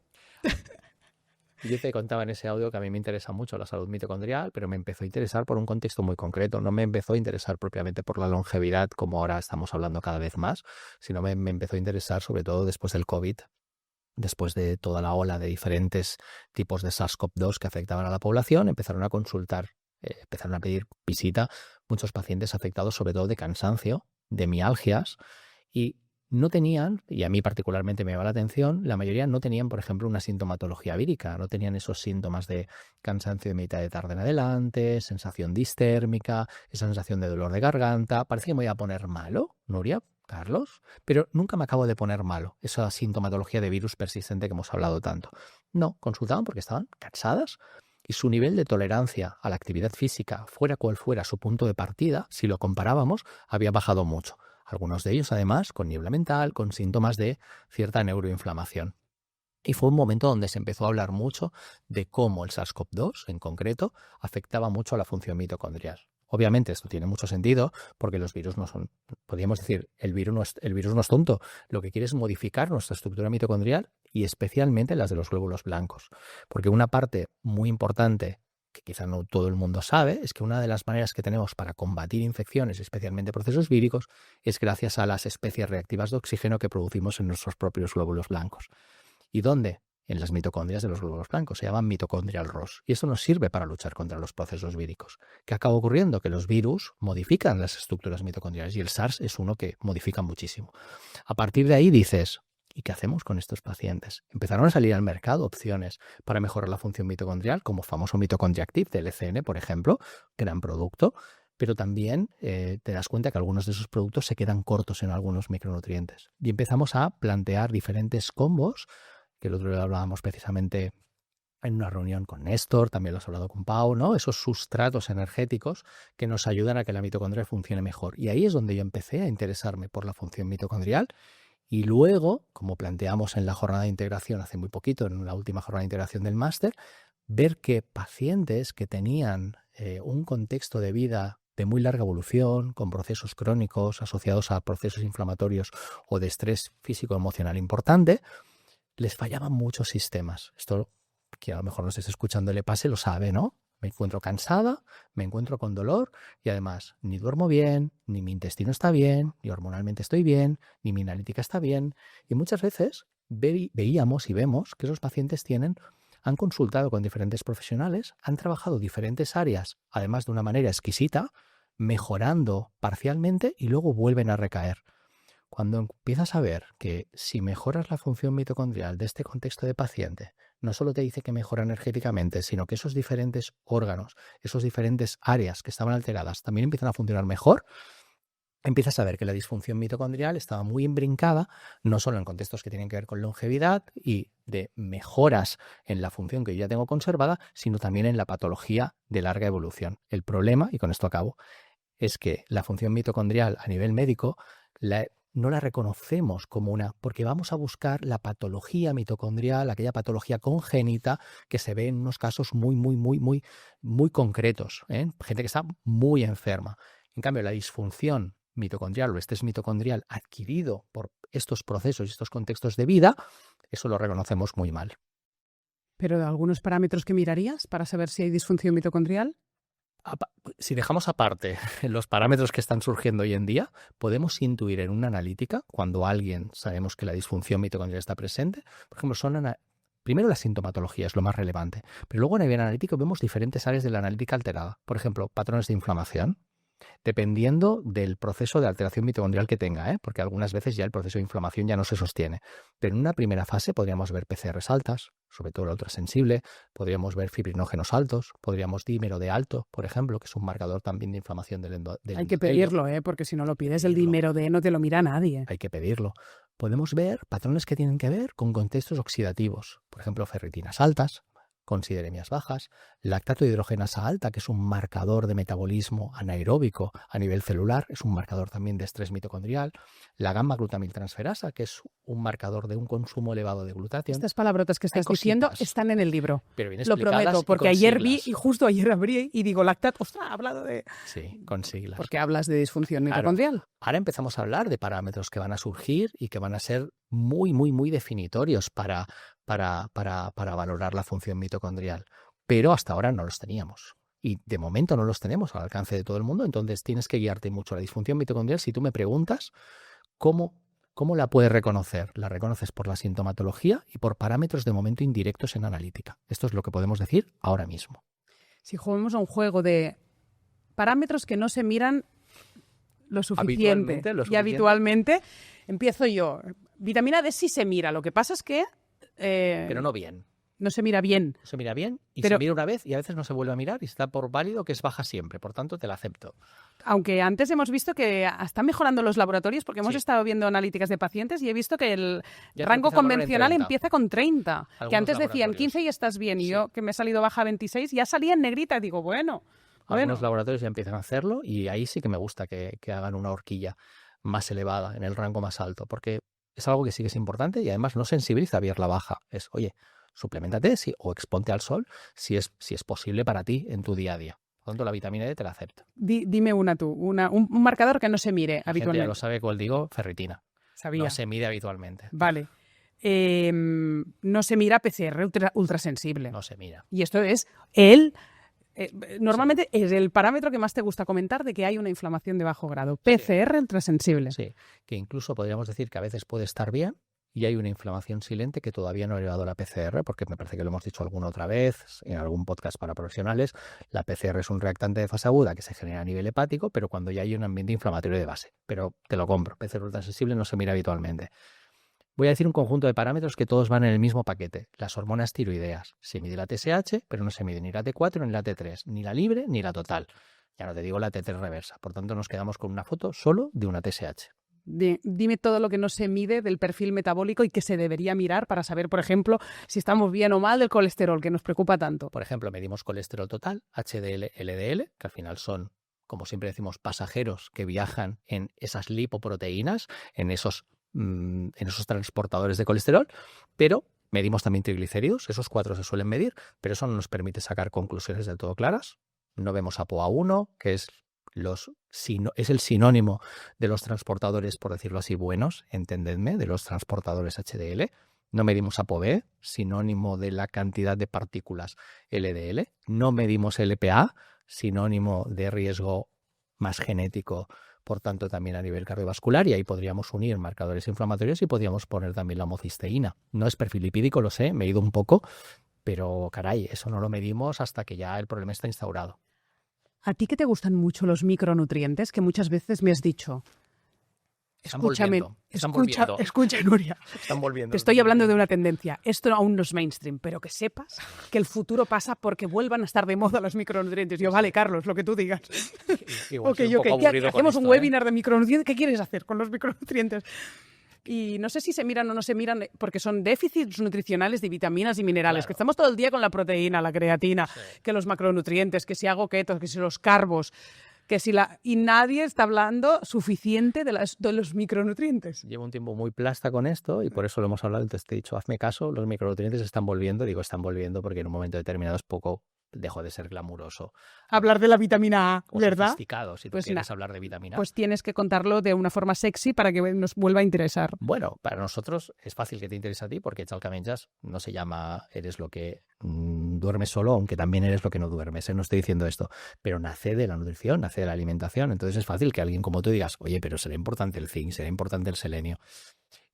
Yo te contaba en ese audio que a mí me interesa mucho la salud mitocondrial, pero me empezó a interesar por un contexto muy concreto. No me empezó a interesar propiamente por la longevidad, como ahora estamos hablando cada vez más, sino me empezó a interesar sobre todo después del COVID. después de toda la ola de diferentes tipos de SARS-CoV-2 que afectaban a la población, empezaron a consultar, empezaron a pedir visita muchos pacientes afectados sobre todo de cansancio, de mialgias, y no tenían, y a mí particularmente me llama la atención, la mayoría no tenían, por ejemplo, una sintomatología vírica, no tenían esos síntomas de cansancio de mitad de tarde en adelante, sensación distérmica, esa sensación de dolor de garganta. Parece que me voy a poner malo, Nuria, Carlos, pero nunca me acabo de poner malo, esa sintomatología de virus persistente que hemos hablado tanto. No, consultaban porque estaban cansadas y su nivel de tolerancia a la actividad física, fuera cual fuera su punto de partida, si lo comparábamos, había bajado mucho. Algunos de ellos, además, con niebla mental, con síntomas de cierta neuroinflamación. Y fue un momento donde se empezó a hablar mucho de cómo el SARS-CoV-2, en concreto, afectaba mucho a la función mitocondrial. Obviamente esto tiene mucho sentido porque los virus no son, podríamos decir, el virus no es tonto. Lo que quiere es modificar nuestra estructura mitocondrial y especialmente las de los glóbulos blancos. Porque una parte muy importante que quizá no todo el mundo sabe, es que una de las maneras que tenemos para combatir infecciones, especialmente procesos víricos, es gracias a las especies reactivas de oxígeno que producimos en nuestros propios glóbulos blancos. ¿Y dónde? En las mitocondrias de los glóbulos blancos. Se llaman mitocondrial ROS. Y esto nos sirve para luchar contra los procesos víricos. ¿Qué acaba ocurriendo? Que los virus modifican las estructuras mitocondriales y el SARS es uno que modifica muchísimo. A partir de ahí dices, ¿y qué hacemos con estos pacientes? Empezaron a salir al mercado opciones para mejorar la función mitocondrial, como famoso Mitochondriactive del ECN, por ejemplo, gran producto, pero también te das cuenta que algunos de esos productos se quedan cortos en algunos micronutrientes. Y empezamos a plantear diferentes combos, que el otro día hablábamos precisamente en una reunión con Néstor, también lo has hablado con Pau, ¿no? Esos sustratos energéticos que nos ayudan a que la mitocondria funcione mejor. Y ahí es donde yo empecé a interesarme por la función mitocondrial. Y luego, como planteamos en la jornada de integración hace muy poquito, en la última jornada de integración del máster, ver que pacientes que tenían un contexto de vida de muy larga evolución, con procesos crónicos asociados a procesos inflamatorios o de estrés físico-emocional importante, les fallaban muchos sistemas. Esto, que a lo mejor no estés escuchando le pase, lo sabe, ¿no? Me encuentro cansada, me encuentro con dolor y además ni duermo bien, ni mi intestino está bien, ni hormonalmente estoy bien, ni mi analítica está bien. Y muchas veces veíamos y vemos que esos pacientes han consultado con diferentes profesionales, han trabajado diferentes áreas, además de una manera exquisita, mejorando parcialmente y luego vuelven a recaer. Cuando empiezas a ver que si mejoras la función mitocondrial de este contexto de paciente, no solo te dice que mejora energéticamente, sino que esos diferentes órganos, esos diferentes áreas que estaban alteradas también empiezan a funcionar mejor, empiezas a ver que la disfunción mitocondrial estaba muy imbrincada, no solo en contextos que tienen que ver con longevidad y de mejoras en la función que yo ya tengo conservada, sino también en la patología de larga evolución. El problema, y con esto acabo, es que la función mitocondrial a nivel médico no la reconocemos como porque vamos a buscar la patología mitocondrial, aquella patología congénita que se ve en unos casos muy concretos, ¿eh? Gente que está muy enferma. En cambio, la disfunción mitocondrial o estrés mitocondrial adquirido por estos procesos y estos contextos de vida, eso lo reconocemos muy mal. ¿Pero algunos parámetros que mirarías para saber si hay disfunción mitocondrial? Si dejamos aparte los parámetros que están surgiendo hoy en día, podemos intuir en una analítica, cuando sabemos que la disfunción mitocondrial está presente, por ejemplo, primero la sintomatología es lo más relevante, pero luego a nivel analítico vemos diferentes áreas de la analítica alterada. Por ejemplo, patrones de inflamación, dependiendo del proceso de alteración mitocondrial que tenga, porque algunas veces ya el proceso de inflamación ya no se sostiene. Pero en una primera fase podríamos ver PCRs altas, sobre todo la ultrasensible, podríamos ver fibrinógenos altos, podríamos dímero D alto, por ejemplo, que es un marcador también de inflamación del endotelio. Hay que pedirlo, porque si no lo pides el dímero D no te lo mira nadie. Hay que pedirlo. Podemos ver patrones que tienen que ver con contextos oxidativos, por ejemplo, ferritinas altas, consideremias bajas, lactato de hidrogenasa alta, que es un marcador de metabolismo anaeróbico a nivel celular, es un marcador también de estrés mitocondrial, la gamma-glutamiltransferasa, que es un marcador de un consumo elevado de glutatión. Estas palabrotas que estás diciendo están en el libro. Pero bien lo explicadas. Prometo, porque ayer vi, y justo ayer abrí y digo, lactato, ostras, ha hablado de... Sí, con siglas. Porque hablas de disfunción mitocondrial. Claro. Ahora empezamos a hablar de parámetros que van a surgir y que van a ser muy definitorios para valorar la función mitocondrial. Pero hasta ahora no los teníamos. Y de momento no los tenemos al alcance de todo el mundo, entonces tienes que guiarte mucho a la disfunción mitocondrial. Si tú me preguntas cómo ¿Cómo la puedes reconocer? La reconoces por la sintomatología y por parámetros de momento indirectos en analítica. Esto es lo que podemos decir ahora mismo. Si jugamos a un juego de parámetros que no se miran lo suficiente y habitualmente, empiezo yo. Vitamina D sí se mira, lo que pasa es que... pero no bien. No se mira bien. No se mira bien y Pero, se mira una vez y a veces no se vuelve a mirar y está por válido que es baja siempre. Por tanto, te la acepto. Aunque antes hemos visto que están mejorando los laboratorios porque hemos estado viendo analíticas de pacientes y he visto que el rango convencional empieza con 30. Que antes decían 15 y estás bien. Y yo, que me he salido baja a 26, ya salía en negrita. Y digo, bueno. Algunos laboratorios ya empiezan a hacerlo y ahí sí que me gusta que hagan una horquilla más elevada, en el rango más alto, porque es algo que sí que es importante y además no sensibiliza a ver la baja. Es, oye, supleméntate o exponte al sol si es posible para ti en tu día a día. Por lo tanto, la vitamina D te la acepto. Dime una tú, un marcador que no se mire habitualmente. Ya lo sabe cuál digo, ferritina. Sabía. No se mide habitualmente. Vale. No se mira PCR ultrasensible. No se mira. Y esto es normalmente es el parámetro que más te gusta comentar de que hay una inflamación de bajo grado. PCR ultrasensible. Sí, que incluso podríamos decir que a veces puede estar bien y hay una inflamación silente que todavía no ha elevado la PCR, porque me parece que lo hemos dicho alguna otra vez en algún podcast para profesionales. La PCR es un reactante de fase aguda que se genera a nivel hepático, pero cuando ya hay un ambiente inflamatorio de base. Pero te lo compro, PCR ultrasensible no se mira habitualmente. Voy a decir un conjunto de parámetros que todos van en el mismo paquete. Las hormonas tiroideas. Se mide la TSH, pero no se mide ni la T4 ni la T3, ni la libre ni la total. Ya no te digo la T3 reversa. Por tanto, nos quedamos con una foto solo de una TSH. Dime todo lo que no se mide del perfil metabólico y que se debería mirar para saber, por ejemplo, si estamos bien o mal del colesterol, que nos preocupa tanto. Por ejemplo, medimos colesterol total, HDL, LDL, que al final son, como siempre decimos, pasajeros que viajan en esas lipoproteínas, en esos transportadores de colesterol, pero medimos también triglicéridos, esos 4 se suelen medir, pero eso no nos permite sacar conclusiones del todo claras. No vemos ApoA1, que es el sinónimo de los transportadores, por decirlo así, buenos, entendedme, de los transportadores HDL. No medimos ApoB, sinónimo de la cantidad de partículas LDL. No medimos LPA, sinónimo de riesgo más genético, por tanto también a nivel cardiovascular, y ahí podríamos unir marcadores inflamatorios y podríamos poner también la homocisteína. No es perfil lipídico, lo sé, me he ido un poco, pero caray, eso no lo medimos hasta que ya el problema está instaurado. ¿A ti que te gustan mucho los micronutrientes, que muchas veces me has dicho? Escúchame, escucha, Nuria. Están volviendo. Te estoy hablando de una tendencia. Esto aún no es mainstream, pero que sepas que el futuro pasa porque vuelvan a estar de moda los micronutrientes. Yo, vale, Carlos, lo que tú digas. Hacemos un webinar de micronutrientes. ¿Qué quieres hacer con los micronutrientes? Y no sé si se miran o no se miran porque son déficits nutricionales de vitaminas y minerales, claro. Que estamos todo el día con la proteína, la creatina, que los macronutrientes, que si hago keto, que si los carbos, y nadie está hablando suficiente de los micronutrientes. Llevo un tiempo muy plasta con esto y por eso lo hemos hablado. Entonces te he dicho, hazme caso, los micronutrientes están volviendo. Digo, están volviendo porque en un momento determinado es poco... Dejó de ser glamuroso. Hablar de la vitamina A, ¿verdad? Sofisticado, si tú quieres hablar de vitamina A. Pues tienes que contarlo de una forma sexy para que nos vuelva a interesar. Bueno, para nosotros es fácil que te interese a ti porque Chalcamenjas no se llama eres lo que duermes solo, aunque también eres lo que no duermes. No estoy diciendo esto, pero nace de la nutrición, nace de la alimentación. Entonces es fácil que alguien como tú digas, oye, pero será importante el zinc, será importante el selenio.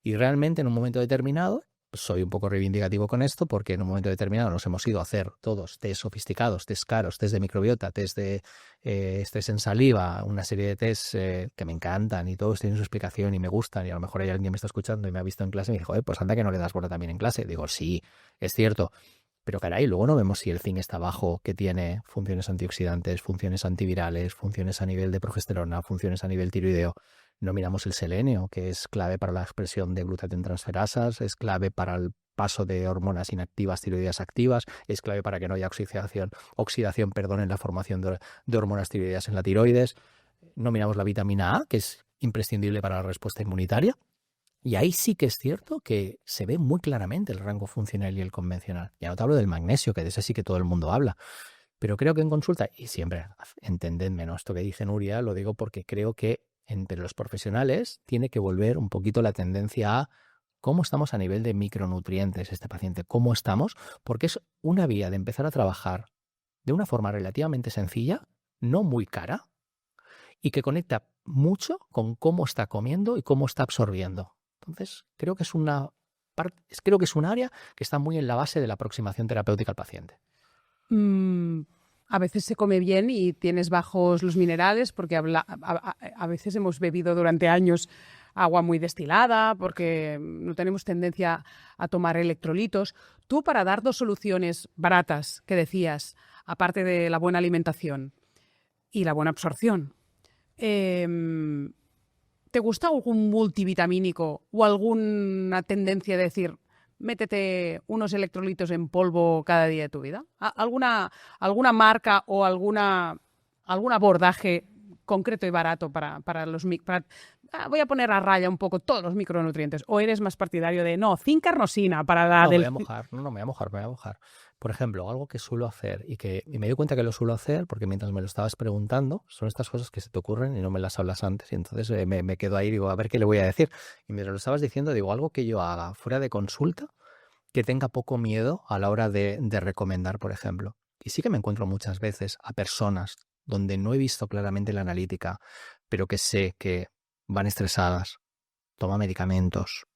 Y realmente en un momento determinado, soy un poco reivindicativo con esto porque en un momento determinado nos hemos ido a hacer todos test sofisticados, test caros, test de microbiota, test en saliva, una serie de test que me encantan y todos tienen su explicación y me gustan, y a lo mejor hay alguien que me está escuchando y me ha visto en clase y me dijo, pues anda que no le das bola también en clase. Digo, sí, es cierto, pero caray, luego no vemos si el zinc está bajo, que tiene funciones antioxidantes, funciones antivirales, funciones a nivel de progesterona, funciones a nivel tiroideo. No miramos el selenio, que es clave para la expresión de glutatentransferasas, es clave para el paso de hormonas inactivas, tiroideas activas, es clave para que no haya oxidación en la formación de hormonas tiroideas en la tiroides. No miramos la vitamina A, que es imprescindible para la respuesta inmunitaria. Y ahí sí que es cierto que se ve muy claramente el rango funcional y el convencional. Ya no te hablo del magnesio, que de ese sí que todo el mundo habla. Pero creo que en consulta, y siempre, entendedme, ¿no? Esto que dice Nuria, lo digo porque creo que entre los profesionales tiene que volver un poquito la tendencia a cómo estamos a nivel de micronutrientes este paciente, cómo estamos, porque es una vía de empezar a trabajar de una forma relativamente sencilla, no muy cara, y que conecta mucho con cómo está comiendo y cómo está absorbiendo. Entonces, creo que es creo que es un área que está muy en la base de la aproximación terapéutica al paciente. A veces se come bien y tienes bajos los minerales porque a veces hemos bebido durante años agua muy destilada porque no tenemos tendencia a tomar electrolitos. Tú, para dar 2 soluciones baratas que decías, aparte de la buena alimentación y la buena absorción, ¿te gusta algún multivitamínico o alguna tendencia de decir, métete unos electrolitos en polvo cada día de tu vida? ¿Alguna marca o algún abordaje concreto y barato para los voy a poner a raya un poco todos los micronutrientes? ¿O eres más partidario de zinc carnosina para la No, me voy a mojar. No, me voy a mojar. Por ejemplo, algo que suelo hacer y me doy cuenta que lo suelo hacer porque mientras me lo estabas preguntando, son estas cosas que se te ocurren y no me las hablas antes. Y entonces me quedo ahí y digo, a ver qué le voy a decir. Y mientras lo estabas diciendo, digo, algo que yo haga fuera de consulta, que tenga poco miedo a la hora de recomendar, por ejemplo. Y sí que me encuentro muchas veces a personas donde no he visto claramente la analítica, pero que sé que van estresadas, toman medicamentos,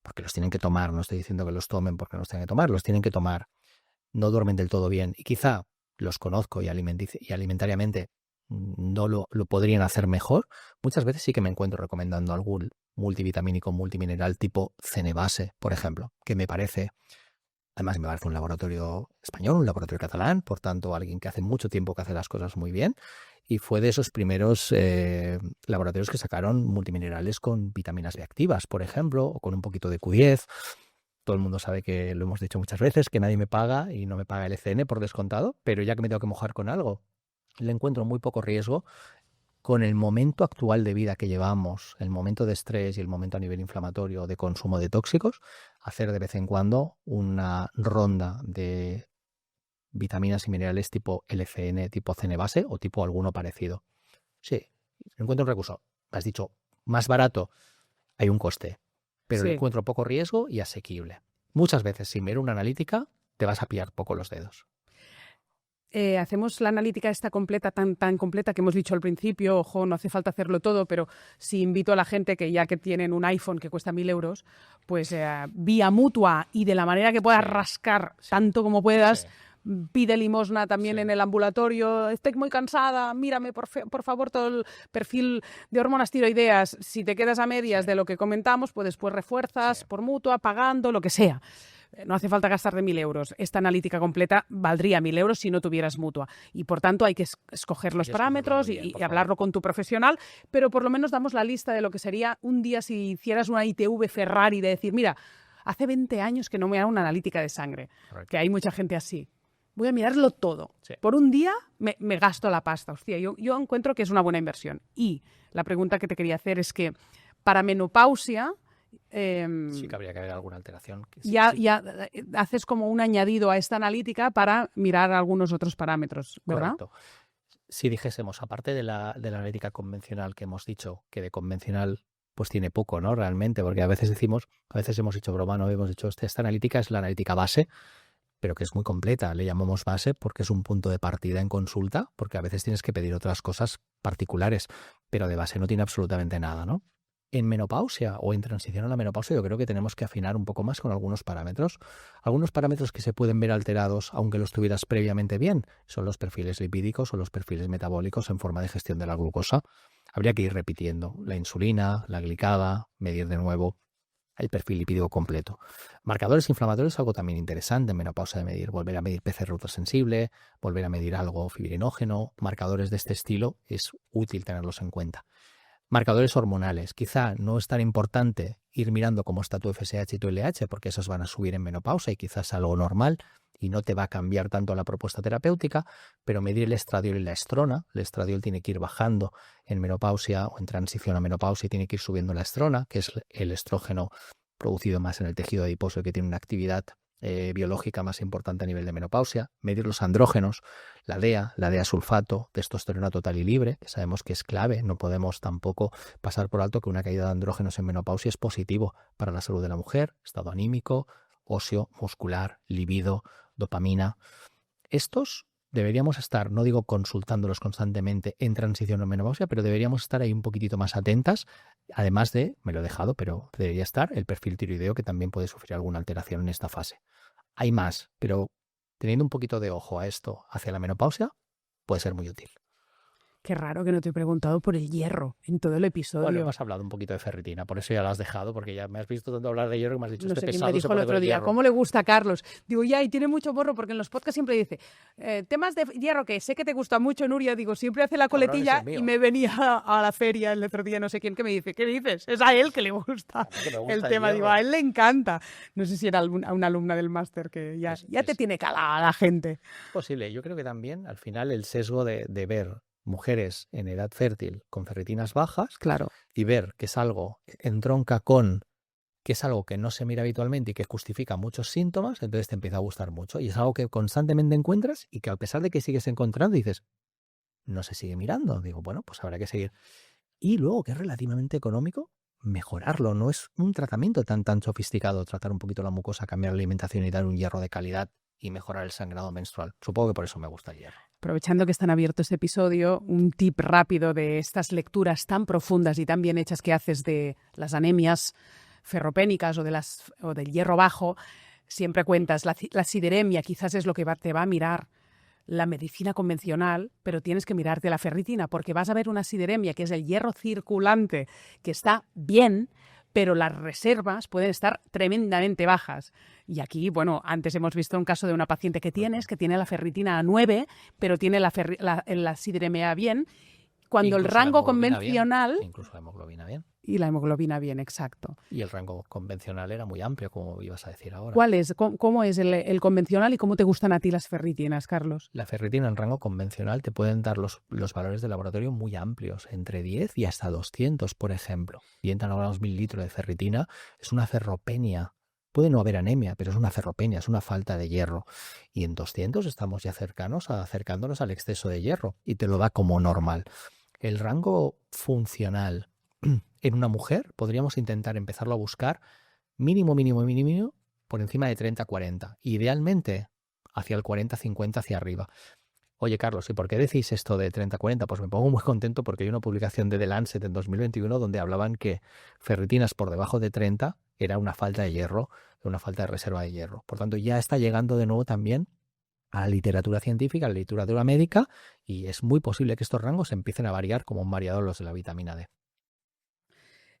porque los tienen que tomar, no estoy diciendo que los tomen porque no los tienen que tomar, los tienen que tomar, no duermen del todo bien y quizá los conozco y alimentariamente no lo podrían hacer mejor, muchas veces sí que me encuentro recomendando algún multivitamínico, multimineral tipo Cenebase, por ejemplo, que además me parece un laboratorio español, un laboratorio catalán, por tanto alguien que hace mucho tiempo que hace las cosas muy bien y fue de esos primeros laboratorios que sacaron multiminerales con vitaminas B activas, por ejemplo, o con un poquito de Q10. Todo el mundo sabe que lo hemos dicho muchas veces, que nadie me paga y no me paga el ECN por descontado, pero ya que me tengo que mojar con algo, le encuentro muy poco riesgo con el momento actual de vida que llevamos, el momento de estrés y el momento a nivel inflamatorio de consumo de tóxicos, hacer de vez en cuando una ronda de vitaminas y minerales tipo LCN, tipo Cenebase o tipo alguno parecido. Sí, encuentro un recurso. Me has dicho, más barato, hay un coste, pero Sí. le encuentro poco riesgo y asequible. Muchas veces, sin ver una analítica, te vas a pillar poco los dedos. Hacemos la analítica esta completa, tan completa que hemos dicho al principio, ojo, no hace falta hacerlo todo, pero si invito a la gente que ya que tienen un iPhone que cuesta 1.000 euros, pues vía mutua y de la manera que puedas rascar tanto como puedas, pide limosna también en el ambulatorio, estoy muy cansada, mírame por favor todo el perfil de hormonas tiroideas, si te quedas a medias de lo que comentamos, pues después refuerzas por mutua, pagando, lo que sea. No hace falta gastar de 1.000 euros. Esta analítica completa valdría 1.000 euros si no tuvieras mutua. Y por tanto hay que escoger los parámetros y hablarlo con tu profesional, pero por lo menos damos la lista de lo que sería un día si hicieras una ITV Ferrari de decir, mira, hace 20 años que no me hago una analítica de sangre, que hay mucha gente así. Voy a mirarlo todo. Sí. Por un día me gasto la pasta. Hostia, yo encuentro que es una buena inversión. Y la pregunta que te quería hacer es que para menopausia... sí que habría que haber alguna alteración. Ya haces como un añadido a esta analítica para mirar algunos otros parámetros, ¿verdad? Correcto. Si dijésemos, aparte de la analítica convencional que hemos dicho, que de convencional pues tiene poco, ¿no? Realmente, porque a veces hemos hecho broma, ¿no? Hemos dicho, esta analítica es la analítica base, pero que es muy completa. Le llamamos base porque es un punto de partida en consulta, porque a veces tienes que pedir otras cosas particulares, pero de base no tiene absolutamente nada, ¿no? En menopausia o en transición a la menopausia yo creo que tenemos que afinar un poco más con algunos parámetros. Algunos parámetros que se pueden ver alterados aunque los tuvieras previamente bien son los perfiles lipídicos o los perfiles metabólicos en forma de gestión de la glucosa. Habría que ir repitiendo la insulina, la glicada, medir de nuevo el perfil lipídico completo. Marcadores inflamatorios es algo también interesante en menopausia de medir. Volver a medir PCR ultrasensible, volver a medir algo fibrinógeno. Marcadores de este estilo es útil tenerlos en cuenta. Marcadores hormonales. Quizá no es tan importante ir mirando cómo está tu FSH y tu LH porque esos van a subir en menopausia y quizás algo normal y no te va a cambiar tanto la propuesta terapéutica, pero medir el estradiol y la estrona. El estradiol tiene que ir bajando en menopausia o en transición a menopausia y tiene que ir subiendo la estrona, que es el estrógeno producido más en el tejido adiposo y que tiene una actividad biológica más importante a nivel de menopausia. Medir los andrógenos, la DEA sulfato, testosterona total y libre, que sabemos que es clave. No podemos tampoco pasar por alto que una caída de andrógenos en menopausia es positivo para la salud de la mujer, estado anímico, óseo, muscular, libido, dopamina. Estos deberíamos estar, no digo consultándolos constantemente en transición o menopausia, pero deberíamos estar ahí un poquitito más atentas, además de, me lo he dejado, pero debería estar el perfil tiroideo, que también puede sufrir alguna alteración en esta fase. Hay más, pero teniendo un poquito de ojo a esto hacia la menopausia, puede ser muy útil. Qué raro que no te he preguntado por el hierro en todo el episodio. Bueno, hemos hablado un poquito de ferritina, por eso ya lo has dejado, porque ya me has visto tanto hablar de hierro que me has dicho No este sé quién pesado me dijo se el pone otro con el día, hierro. ¿cómo le gusta a Carlos? Digo, ya, y tiene mucho morro, porque en los podcasts siempre dice, temas de hierro que sé que te gusta mucho, Nuria, digo, siempre hace la Cabrón, coletilla ese es mío. y me venía a la feria el otro día, no sé quién, que me dice, ¿qué dices? Es a él que le gusta A mí que me gusta el el tema, digo, hierro. a él le encanta. No sé si era una alumna del máster que ya te tiene calada la gente. Es posible, yo creo que también al final el sesgo de ver mujeres en edad fértil con ferritinas bajas Claro. y ver que es algo entronca con que es algo que no se mira habitualmente y que justifica muchos síntomas, entonces te empieza a gustar mucho. Y es algo que constantemente encuentras y que a pesar de que sigues encontrando, dices, no se sigue mirando. Digo, bueno, pues habrá que seguir. Y luego, que es relativamente económico, mejorarlo. No es un tratamiento tan sofisticado, tratar un poquito la mucosa, cambiar la alimentación y dar un hierro de calidad y mejorar el sangrado menstrual. Supongo que por eso me gusta el hierro. Aprovechando que están abierto este episodio, un tip rápido de estas lecturas tan profundas y tan bien hechas que haces de las anemias ferropénicas o del hierro bajo. Siempre cuentas, la sideremia quizás es lo que te va a mirar la medicina convencional, pero tienes que mirarte la ferritina, porque vas a ver una sideremia, que es el hierro circulante, que está bien, pero las reservas pueden estar tremendamente bajas. Y aquí, bueno, antes hemos visto un caso de una paciente que tiene la ferritina a 9, pero tiene la sideremia bien, cuando Incluso el rango la hemoglobina convencional... bien. Incluso la hemoglobina bien. Y la hemoglobina bien, exacto. Y el rango convencional era muy amplio, como ibas a decir ahora. ¿Cuál es? ¿Cómo es el convencional y cómo te gustan a ti las ferritinas, Carlos? La ferritina en rango convencional te pueden dar los valores de laboratorio muy amplios, entre 10 y hasta 200, por ejemplo. 10 nanogramos mililitro de ferritina es una ferropenia. Puede no haber anemia, pero es una ferropenia, es una falta de hierro. Y en 200 estamos ya acercándonos al exceso de hierro y te lo da como normal. El rango funcional en una mujer podríamos intentar empezarlo a buscar mínimo por encima de 30-40. Idealmente hacia el 40-50 hacia arriba. Oye, Carlos, ¿y por qué decís esto de 30-40? Pues me pongo muy contento porque hay una publicación de The Lancet en 2021 donde hablaban que ferritinas por debajo de 30 era una falta de hierro, una falta de reserva de hierro. Por tanto, ya está llegando de nuevo también a la literatura científica, a la literatura médica, y es muy posible que estos rangos empiecen a variar como un variador los de la vitamina D.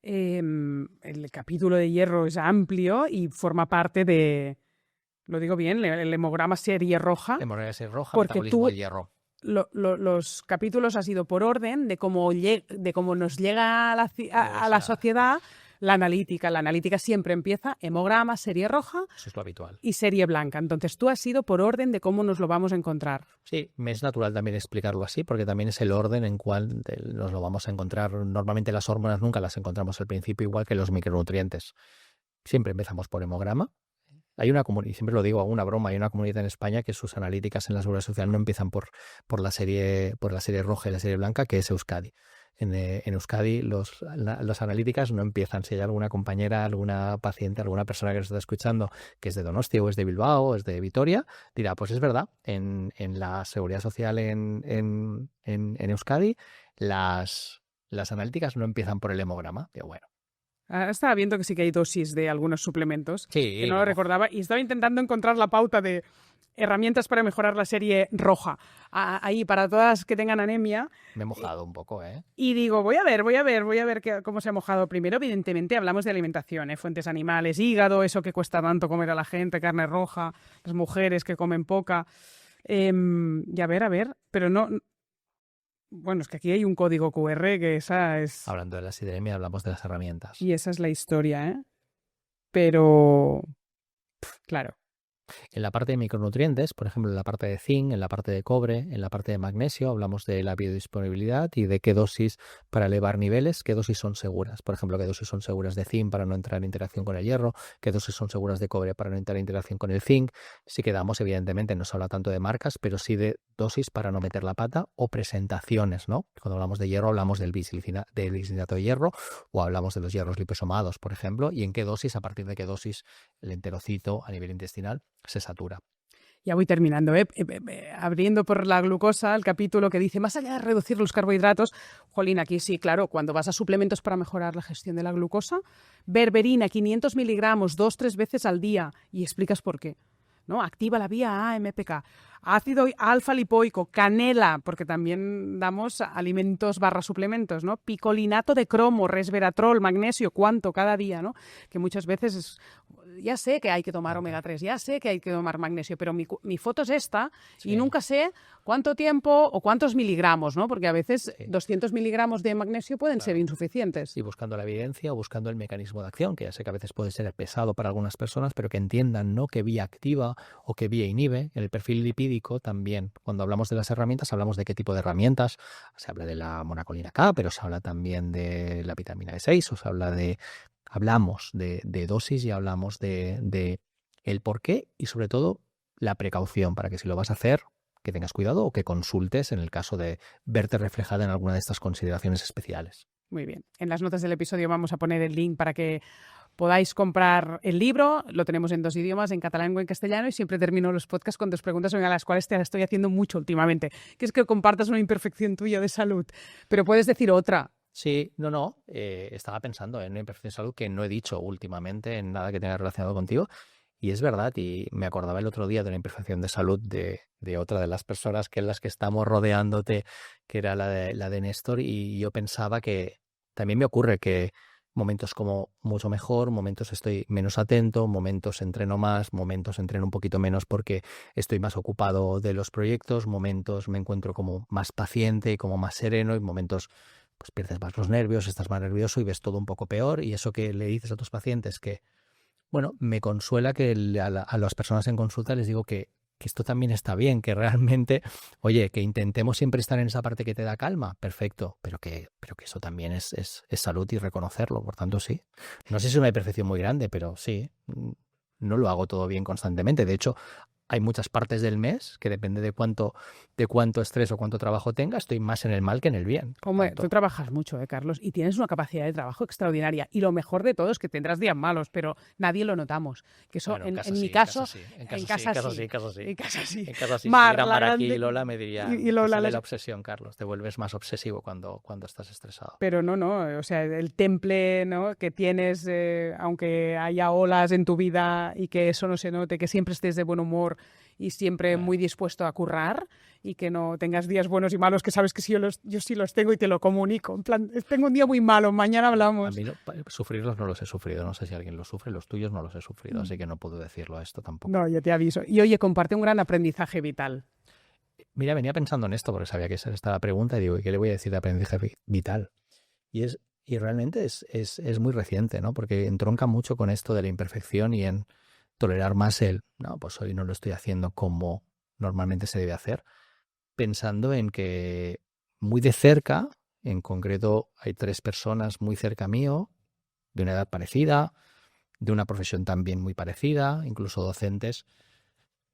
El capítulo de hierro es amplio y forma parte de, lo digo bien, el hemograma serie roja. Hemorragia serie roja, porque metabolismo del hierro. Los capítulos ha sido por orden de cómo nos llega a la sociedad la analítica. La analítica siempre empieza hemograma, serie roja. Eso es lo habitual. Y serie blanca. Entonces tú has sido por orden de cómo nos lo vamos a encontrar. Sí, me es natural también explicarlo así, porque también es el orden en cual nos lo vamos a encontrar. Normalmente las hormonas nunca las encontramos al principio, igual que los micronutrientes. Siempre empezamos por hemograma. Hay una comunidad, siempre lo digo, hago una broma, hay una comunidad en España que sus analíticas en la seguridad social no empiezan por la serie roja y la serie blanca, que es Euskadi. En Euskadi las analíticas no empiezan. Si hay alguna compañera, alguna paciente, alguna persona que nos está escuchando que es de Donostia o es de Bilbao o es de Vitoria, dirá, pues es verdad, en la seguridad social en Euskadi las analíticas no empiezan por el hemograma. Pero bueno. Estaba viendo que sí que hay dosis de algunos suplementos, sí, que no lo recordaba, y estaba intentando encontrar la pauta de herramientas para mejorar la serie roja. Ahí, para todas que tengan anemia. Me he mojado un poco, ¿eh? Y digo, voy a ver cómo se ha mojado. Primero, evidentemente, hablamos de alimentación, fuentes animales, hígado, eso que cuesta tanto comer a la gente, carne roja, las mujeres que comen poca. Y a ver, pero no... Bueno, es que aquí hay un código QR que esa es... Hablando de la sideremia, hablamos de las herramientas. Y esa es la historia, ¿eh? Pero... claro. En la parte de micronutrientes, por ejemplo, en la parte de zinc, en la parte de cobre, en la parte de magnesio, hablamos de la biodisponibilidad y de qué dosis para elevar niveles, qué dosis son seguras. Por ejemplo, qué dosis son seguras de zinc para no entrar en interacción con el hierro, qué dosis son seguras de cobre para no entrar en interacción con el zinc. Si quedamos, evidentemente, no se habla tanto de marcas, pero sí de dosis para no meter la pata o presentaciones, ¿no? Cuando hablamos de hierro, hablamos del bisglicinato de hierro o hablamos de los hierros liposomados, por ejemplo, y en qué dosis, a partir de qué dosis el enterocito a nivel intestinal se satura. Ya voy terminando, abriendo por la glucosa el capítulo que dice, más allá de reducir los carbohidratos, jolín, aquí sí, claro, cuando vas a suplementos para mejorar la gestión de la glucosa, berberina, 500 miligramos, 2-3 veces al día, y explicas por qué, ¿no? Activa la vía AMPK, ácido alfa-lipoico, canela, porque también damos alimentos / suplementos, ¿no? Picolinato de cromo, resveratrol, magnesio, cuánto cada día, ¿no? Que muchas veces ya sé que hay que tomar omega 3, ya sé que hay que tomar magnesio, pero mi foto es esta y nunca sé cuánto tiempo o cuántos miligramos, ¿no? Porque a veces 200 miligramos de magnesio pueden ser insuficientes. Y buscando la evidencia o buscando el mecanismo de acción, que ya sé que a veces puede ser pesado para algunas personas, pero que entiendan, ¿no?, qué vía activa o qué vía inhibe. En el perfil lipídico también, cuando hablamos de las herramientas, hablamos de qué tipo de herramientas. Se habla de la monacolina K, pero se habla también de la vitamina B6, o se habla hablamos de dosis y hablamos de el por qué y sobre todo la precaución para que si lo vas a hacer, que tengas cuidado o que consultes en el caso de verte reflejada en alguna de estas consideraciones especiales. Muy bien. En las notas del episodio vamos a poner el link para que podáis comprar el libro. Lo tenemos en 2 idiomas, en catalán o en castellano, y siempre termino los podcasts con 2 preguntas, a las cuales te estoy haciendo mucho últimamente, que es que compartas una imperfección tuya de salud. Pero puedes decir otra. Sí, estaba pensando en una imperfección de salud que no he dicho últimamente en nada que tenga relacionado contigo. Y es verdad, y me acordaba el otro día de una imperfección de salud de otra de las personas que en las que estamos rodeándote, que era la de Néstor, y yo pensaba que también me ocurre que momentos como mucho mejor, momentos estoy menos atento, momentos entreno más, momentos entreno un poquito menos porque estoy más ocupado de los proyectos, momentos me encuentro como más paciente y como más sereno, y momentos pues pierdes más los nervios, estás más nervioso y ves todo un poco peor. Y eso que le dices a tus pacientes que, bueno, me consuela que a las personas en consulta les digo que esto también está bien, que realmente, oye, que intentemos siempre estar en esa parte que te da calma, perfecto, pero que eso también es salud y reconocerlo, por tanto sí. No sé si es una imperfección muy grande, pero sí, no lo hago todo bien constantemente. De hecho, hay muchas partes del mes que depende de cuánto estrés o cuánto trabajo tenga, estoy más en el mal que en el bien. Hombre, tú trabajas mucho, Carlos, y tienes una capacidad de trabajo extraordinaria. Y lo mejor de todo es que tendrás días malos, pero nadie lo notamos. Que eso, bueno, en mi caso, en casa sí. En casa sí. En casa sí. Mar, Si la aquí grande... y Lola me diría, y Lola, la obsesión, Carlos, te vuelves más obsesivo cuando estás estresado. Pero no, o sea, el temple, ¿no?, que tienes, aunque haya olas en tu vida y que eso no se note, que siempre estés de buen humor y siempre muy dispuesto a currar, y que no tengas días buenos y malos, que sabes que yo sí los tengo y te lo comunico. En plan, tengo un día muy malo, mañana hablamos. A mí sufrirlos no los he sufrido, no sé si alguien los sufre, los tuyos no los he sufrido, así que no puedo decirlo a esto tampoco. No, yo te aviso. Y oye, comparte un gran aprendizaje vital. Mira, venía pensando en esto porque sabía que esa era la pregunta y digo, ¿y qué le voy a decir de aprendizaje vital? Y realmente es muy reciente, ¿no? Porque entronca mucho con esto de la imperfección y en tolerar más pues hoy no lo estoy haciendo como normalmente se debe hacer, pensando en que muy de cerca, en concreto hay 3 personas muy cerca mío, de una edad parecida, de una profesión también muy parecida, incluso docentes,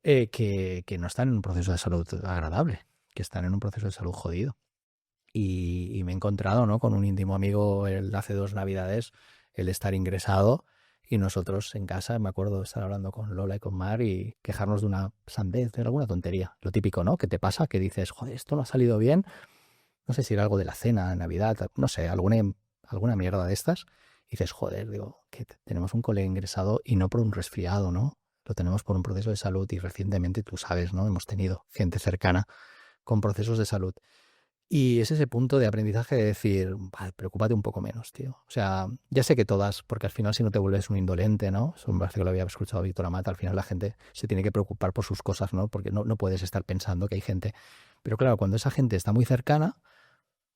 que no están en un proceso de salud agradable, que están en un proceso de salud jodido. Y me he encontrado, ¿no?, con un íntimo amigo hace 2 Navidades, el estar ingresado, y nosotros en casa, me acuerdo de estar hablando con Lola y con Mar y quejarnos de una sandez, de alguna tontería. Lo típico, ¿no?, que te pasa, que dices, joder, esto no ha salido bien. No sé si era algo de la cena, Navidad, no sé, alguna mierda de estas. Y dices, joder, digo, que tenemos un colega ingresado y no por un resfriado, ¿no? Lo tenemos por un proceso de salud, y recientemente, tú sabes, ¿no?, hemos tenido gente cercana con procesos de salud. Y es ese punto de aprendizaje de decir, vale, preocúpate un poco menos, tío. O sea, ya sé que todas, porque al final si no te vuelves un indolente, ¿no? Eso me parece que lo había escuchado a Víctor Amat, al final la gente se tiene que preocupar por sus cosas, ¿no? Porque no puedes estar pensando que hay gente. Pero claro, cuando esa gente está muy cercana,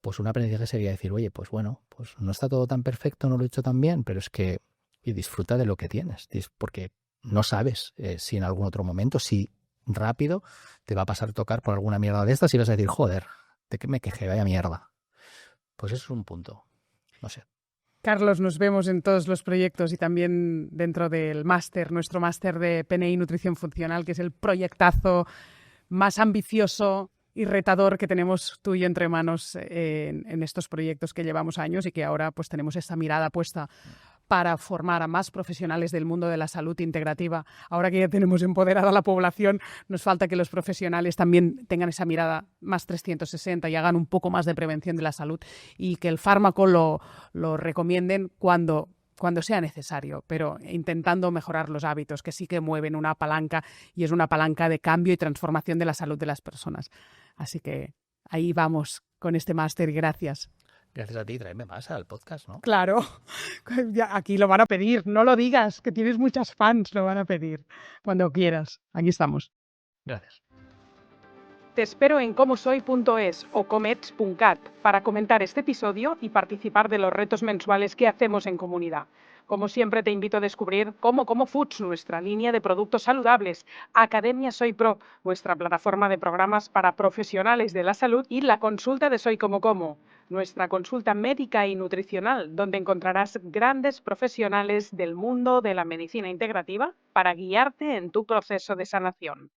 pues un aprendizaje sería decir, oye, pues bueno, pues no está todo tan perfecto, no lo he hecho tan bien, pero es que y disfruta de lo que tienes, porque no sabes si en algún otro momento, si rápido te va a pasar a tocar por alguna mierda de estas y vas a decir, joder, ¿de qué me quejé? Vaya mierda. Pues eso es un punto. No sé. Carlos, nos vemos en todos los proyectos y también dentro del máster, nuestro máster de PNI Nutrición Funcional, que es el proyectazo más ambicioso y retador que tenemos tú y yo entre manos en estos proyectos que llevamos años y que ahora pues tenemos esta mirada puesta para formar a más profesionales del mundo de la salud integrativa. Ahora que ya tenemos empoderada a la población, nos falta que los profesionales también tengan esa mirada más 360 y hagan un poco más de prevención de la salud y que el fármaco lo recomienden cuando sea necesario, pero intentando mejorar los hábitos, que sí que mueven una palanca y es una palanca de cambio y transformación de la salud de las personas. Así que ahí vamos con este máster y gracias. Gracias a ti, tráeme más al podcast, ¿no? Claro, ya, aquí lo van a pedir, no lo digas, que tienes muchas fans, lo van a pedir. Cuando quieras, aquí estamos. Gracias. Te espero en comosoy.es o comets.cat para comentar este episodio y participar de los retos mensuales que hacemos en comunidad. Como siempre, te invito a descubrir Como Foods, nuestra línea de productos saludables, Academia Soy Pro, nuestra plataforma de programas para profesionales de la salud, y la consulta de Soy Como, nuestra consulta médica y nutricional, donde encontrarás grandes profesionales del mundo de la medicina integrativa para guiarte en tu proceso de sanación.